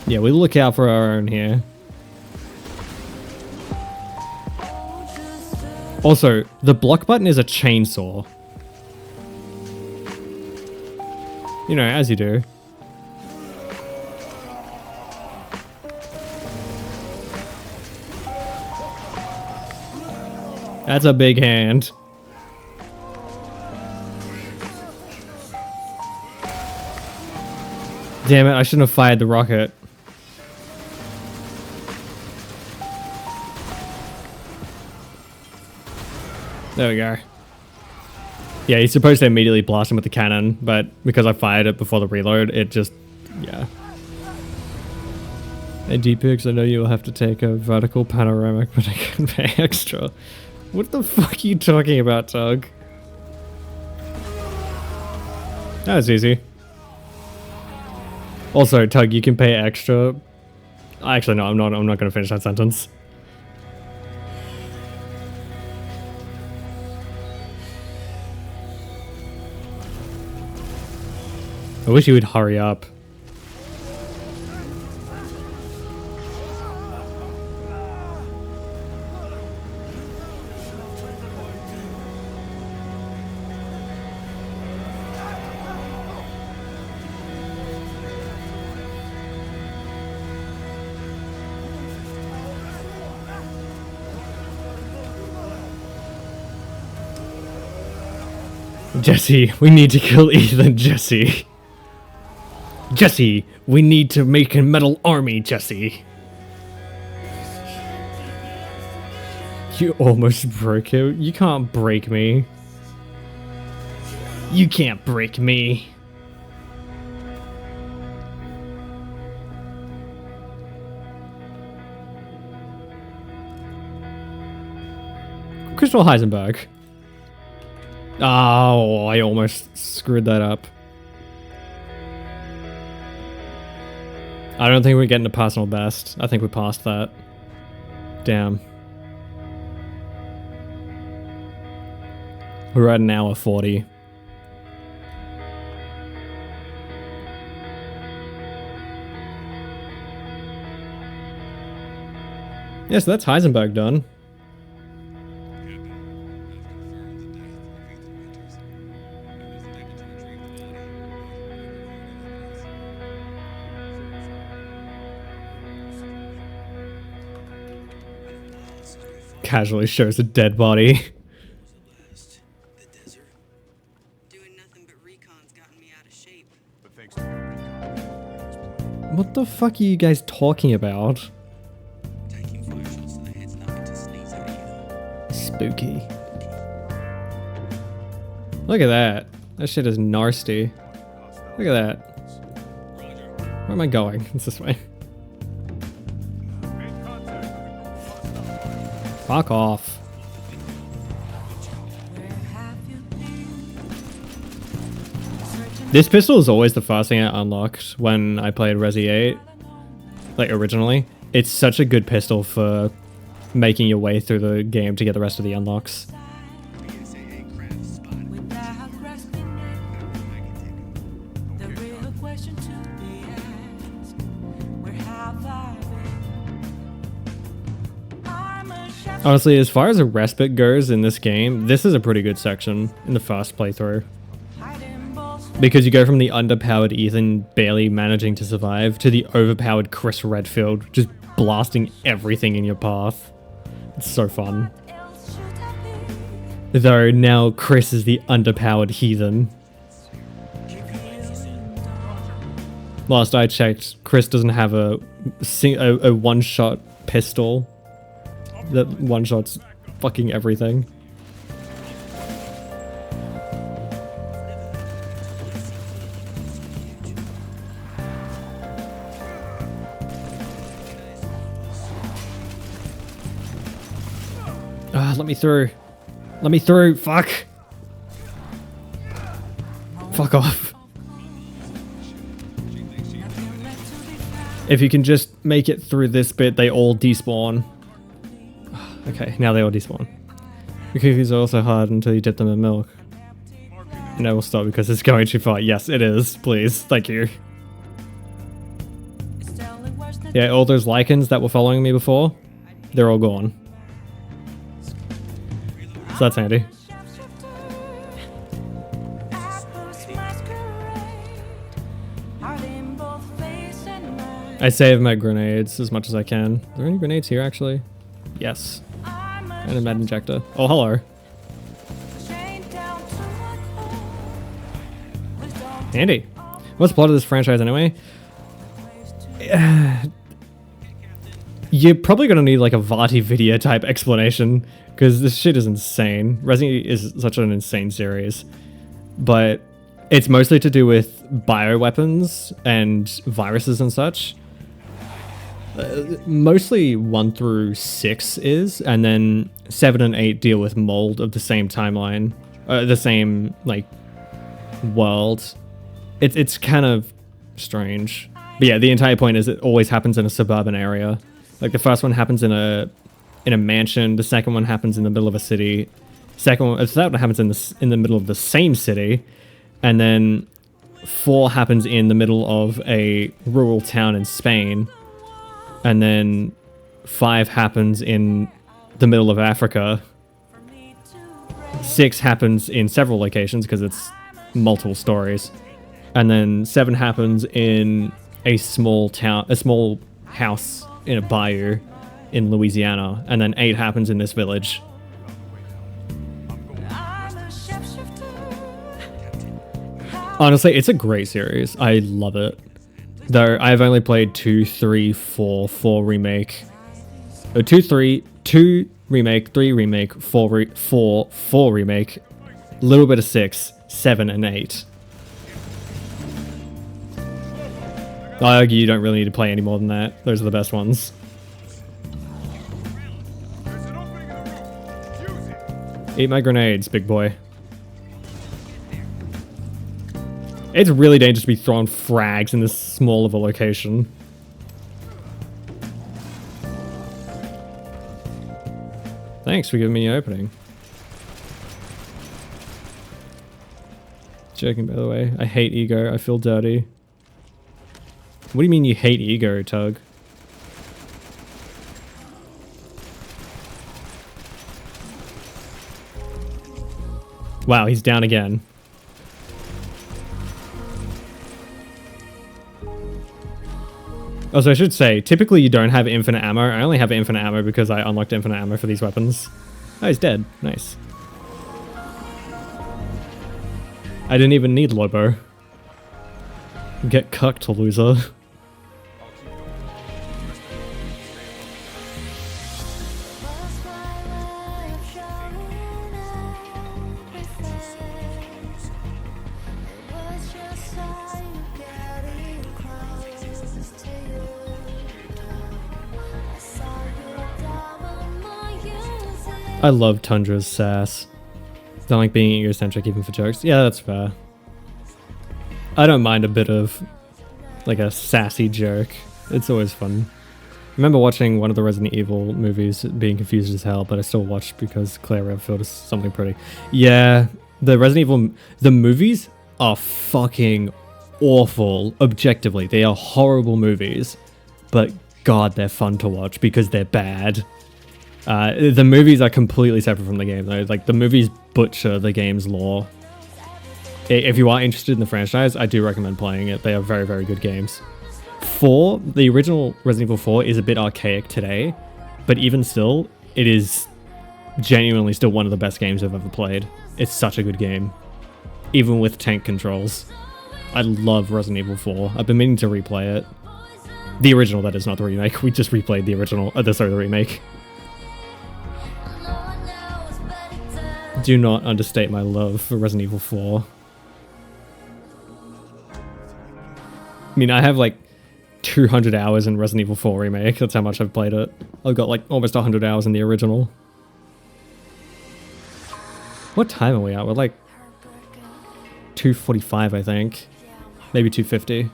Speaker 1: Yeah, we look out for our own here. Also, the block button is a chainsaw. You know, as you do. That's a big hand. Damn it, I shouldn't have fired the rocket. There we go. Yeah, he's supposed to immediately blast him with the cannon, but because I fired it before the reload, it just... yeah. Hey D-Pix, I know you'll have to take a vertical panoramic, but I can pay extra. What the fuck are you talking about, Tug? That was easy. Also, Tug, you can pay extra. Actually, no, I'm not going to finish that sentence. I wish you would hurry up. Jesse, we need to kill Ethan, Jesse. Jesse, we need to make a metal army, Jesse. You almost broke him. You can't break me. You can't break me. Crystal Heisenberg. Oh, I almost screwed that up. I don't think we're getting to personal best. I think we passed that. Damn. We're at an hour 40. Yeah, so that's Heisenberg done. Casually shows a dead body.
Speaker 3: The desert. Doing nothing but recon's gotten me out of shape.
Speaker 2: But thanks to your recon,
Speaker 1: What the fuck are you guys talking about?
Speaker 3: Taking 5 shots to the head's nothing to sneeze at you.
Speaker 1: Spooky. Look at that. That shit is nasty. Look at that. Where am I going? It's this way.
Speaker 2: make contact with the hostile.
Speaker 1: Fuck off. This pistol is always the first thing I unlocked when I played Resi 8. Like, originally. It's such a good pistol for making your way through the game to get the rest of the unlocks.
Speaker 3: BSAA craft spotted.
Speaker 4: Without grasping it, the real question to be asked, where have I been? I'm a chef.
Speaker 1: Honestly, as far as a respite goes in this game, this is a pretty good section in the first playthrough.
Speaker 4: Hiding balls.
Speaker 1: Because you go from the underpowered Ethan barely managing to survive to the overpowered Chris Redfield just blasting everything in your path. It's so fun.
Speaker 4: What else should I be?
Speaker 1: Though now Chris is the underpowered heathen. Last I checked, Chris doesn't have a one-shot pistol that one-shots fucking everything. Ah, let me through. Let me through. Fuck. Fuck off. If you can just make it through this bit, they all despawn. Okay, now they all despawn. The cookies are also hard until you dip them in milk. And I will stop because it's going too far. Yes, it is. Please. Thank you.
Speaker 4: It's only worse than
Speaker 1: Yeah, all those lichens that were following me before, they're all gone. So that's handy. I save my grenades as much as I can. Are there any grenades here, actually? Yes. And a med injector. Oh, hello. Handy. What's the plot of this franchise, anyway? You're probably gonna need like a VOD video type explanation, because this shit is insane. Resident Evil is such an insane series. But it's mostly to do with bioweapons and viruses and such. Mostly 1 through 6 is, and then 7 and 8 deal with mold of the same timeline, the same like world. It's kind of strange, but yeah, the entire point is it always happens in a suburban area. Like the first one happens in a mansion, the second one happens in the middle of a city, the third one happens in the middle of the same city, and then 4 happens in the middle of a rural town in Spain. And then 5 happens in the middle of Africa. 6 happens in several locations because it's multiple stories. And then 7 happens in a small town, a small house in a bayou in Louisiana. And then 8 happens in this village. Honestly, it's a great series. I love it. Though I've only played 2, 3, 4, 4 remake. 2 remake, 3 remake, 4 remake, a little bit of 6, 7, and 8. I argue you don't really need to play any more than that. Those are the best ones.
Speaker 2: There's an opening in the roof. Use it.
Speaker 1: Eat my grenades, big boy. It's really dangerous to be throwing frags in this small of a location. Thanks for giving me an opening. Joking, by the way. I hate ego. I feel dirty. What do you mean you hate ego, Tug? Wow, he's down again. Also, I should say, typically you don't have infinite ammo. I only have infinite ammo because I unlocked infinite ammo for these weapons. Oh, he's dead. Nice. I didn't even need Lobo. Get cucked, loser. I love Tundra's sass. Don't like being egocentric even for jokes. Yeah, that's fair. I don't mind a bit of like a sassy joke. It's always fun. I remember watching one of the Resident Evil movies being confused as hell, but I still watched because Claire Redfield is something pretty. Yeah, the Resident Evil, the movies are fucking awful, objectively. They are horrible movies, but God, they're fun to watch because they're bad. The movies are completely separate from the game though. Like the movies butcher the game's lore. If you are interested in the franchise, I do recommend playing it. They are very, very good games. 4, the original Resident Evil 4 is a bit archaic today, but even still, it is genuinely still one of the best games I've ever played. It's such a good game, even with tank controls. I love Resident Evil 4. I've been meaning to replay it. The original, that is, not the remake. We just replayed the original, the remake. Do not understate my love for Resident Evil 4. I mean, I have like 200 hours in Resident Evil 4 Remake. That's how much I've played it. I've got like almost 100 hours in the original. What time are we at? We're like 2:45, I think. Maybe 2:50.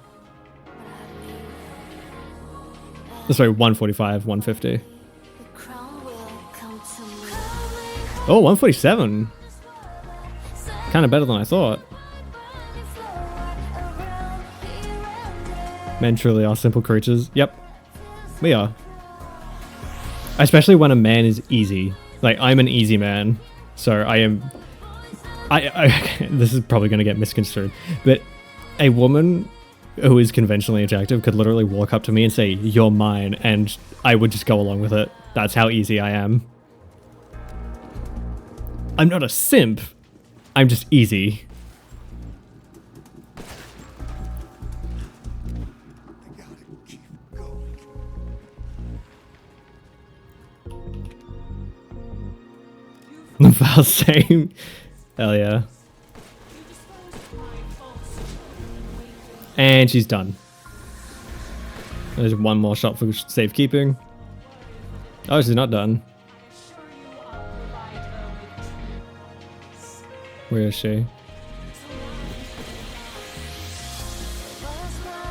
Speaker 1: Sorry, 1:45, 1:50. Oh, 1:47. Kind of better than I thought. Men truly are simple creatures. Yep, we are. Especially when a man is easy. Like, I'm an easy man. So I am... this is probably going to get misconstrued. But a woman who is conventionally attractive could literally walk up to me and say, "You're mine," and I would just go along with it. That's how easy I am. I'm not a simp. I'm just easy. The foul same. Hell yeah. And she's done. There's one more shot for safekeeping. Oh, she's not done. Where is she?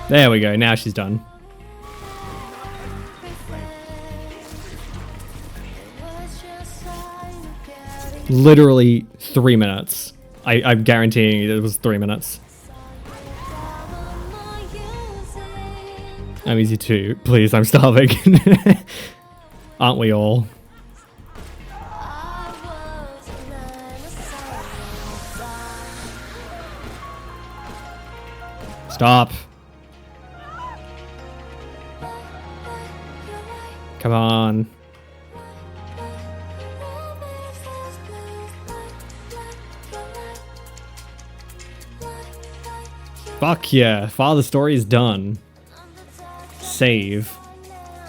Speaker 1: There we go. Now she's done. Literally 3 minutes. I'm guaranteeing it was 3 minutes. I'm easy too. Please, I'm starving. Aren't we all? Stop. Come on. Fuck yeah. Father story is done. Save.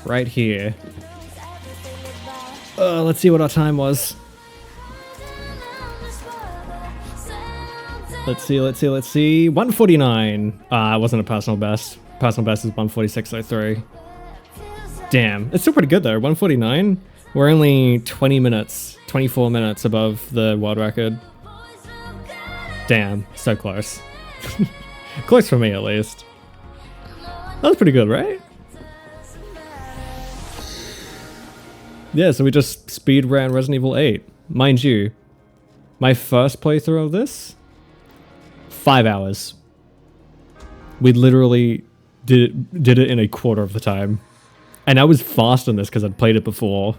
Speaker 1: Right here. Let's see what our time was. Let's see. 149. It wasn't a personal best. Personal best is 146.03. Damn. It's still pretty good though. 149. We're only 20 minutes, 24 minutes above the world record. Damn. So close. Close for me at least. That was pretty good, right? Yeah, so we just speedran Resident Evil 8. Mind you, my first playthrough of this, 5 hours. We literally did it in a quarter of the time. And I was fast on this because I'd played it before.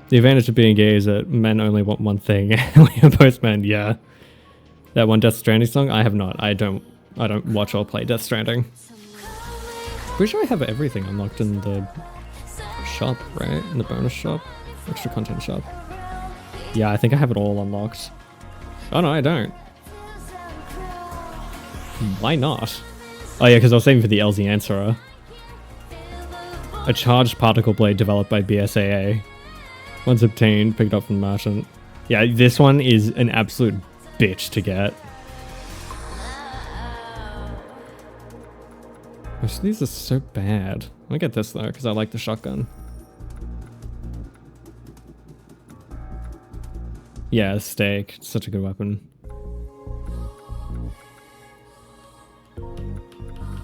Speaker 1: The advantage of being gay is that men only want one thing. We are both men, yeah. That one Death Stranding song? I have not. I don't watch or play Death Stranding. Pretty sure I have everything unlocked in the shop, right? In the bonus shop? Extra content shop. Yeah, I think I have it all unlocked. Oh no, I don't. Why not? Oh yeah, because I was saving for the LZ Answerer. A charged particle blade developed by BSAA. Once obtained, picked up from the merchant. Yeah, this one is an absolute bitch to get. Most of these are so bad. I get this though, because I like the shotgun. Yeah, steak. It's such a good weapon.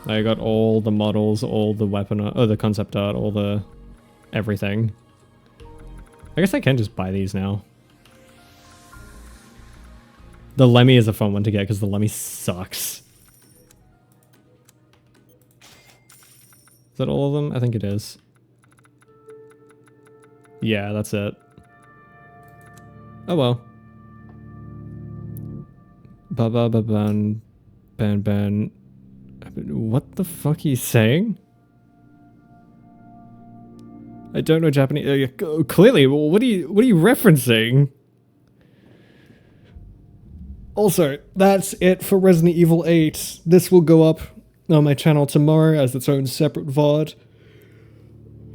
Speaker 1: I got all the models, all the weapon art, the concept art, all the everything. I guess I can just buy these now. The Lemmy is a fun one to get because the Lemmy sucks. Is that all of them? I think it is. Yeah, that's it. Oh well. Ba-ba-ba-ban. Ban-ban. What the fuck he's saying? I don't know Japanese. Clearly, what are you referencing? Also, that's it for Resident Evil 8. This will go up on my channel tomorrow as its own separate VOD.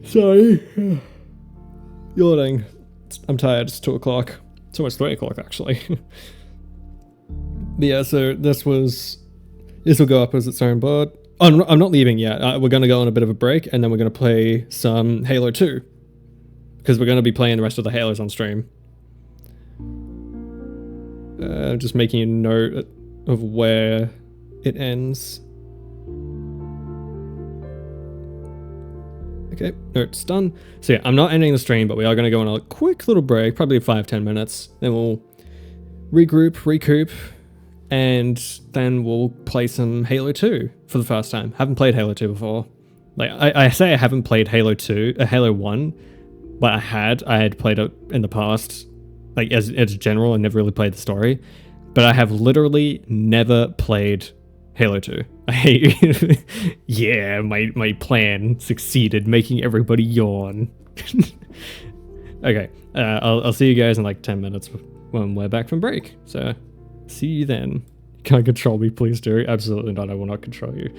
Speaker 1: Sorry. Yawning. I'm tired. It's 2 o'clock. It's almost 3 o'clock, actually. But yeah, so this will go up as its own VOD. Oh, I'm not leaving yet. We're going to go on a bit of a break, and then we're going to play some Halo 2. Because we're going to be playing the rest of the Halos on stream. Just making a note of where it ends. Okay, note's done. So yeah, I'm not ending the stream, but we are going to go on a quick little break, probably 5-10 minutes. Then we'll regroup, recoup, and then we'll play some Halo 2 for the first time. Haven't played Halo 2 before. Like, I say I haven't played Halo 2, Halo 1, but I had played it in the past, like as general, and never really played the story. But I have literally never played Halo 2. Yeah, my plan succeeded, making everybody yawn. Okay, I'll see you guys in like 10 minutes when we're back from break. So, see you then. Can I control me, please do? Absolutely not, I will not control you.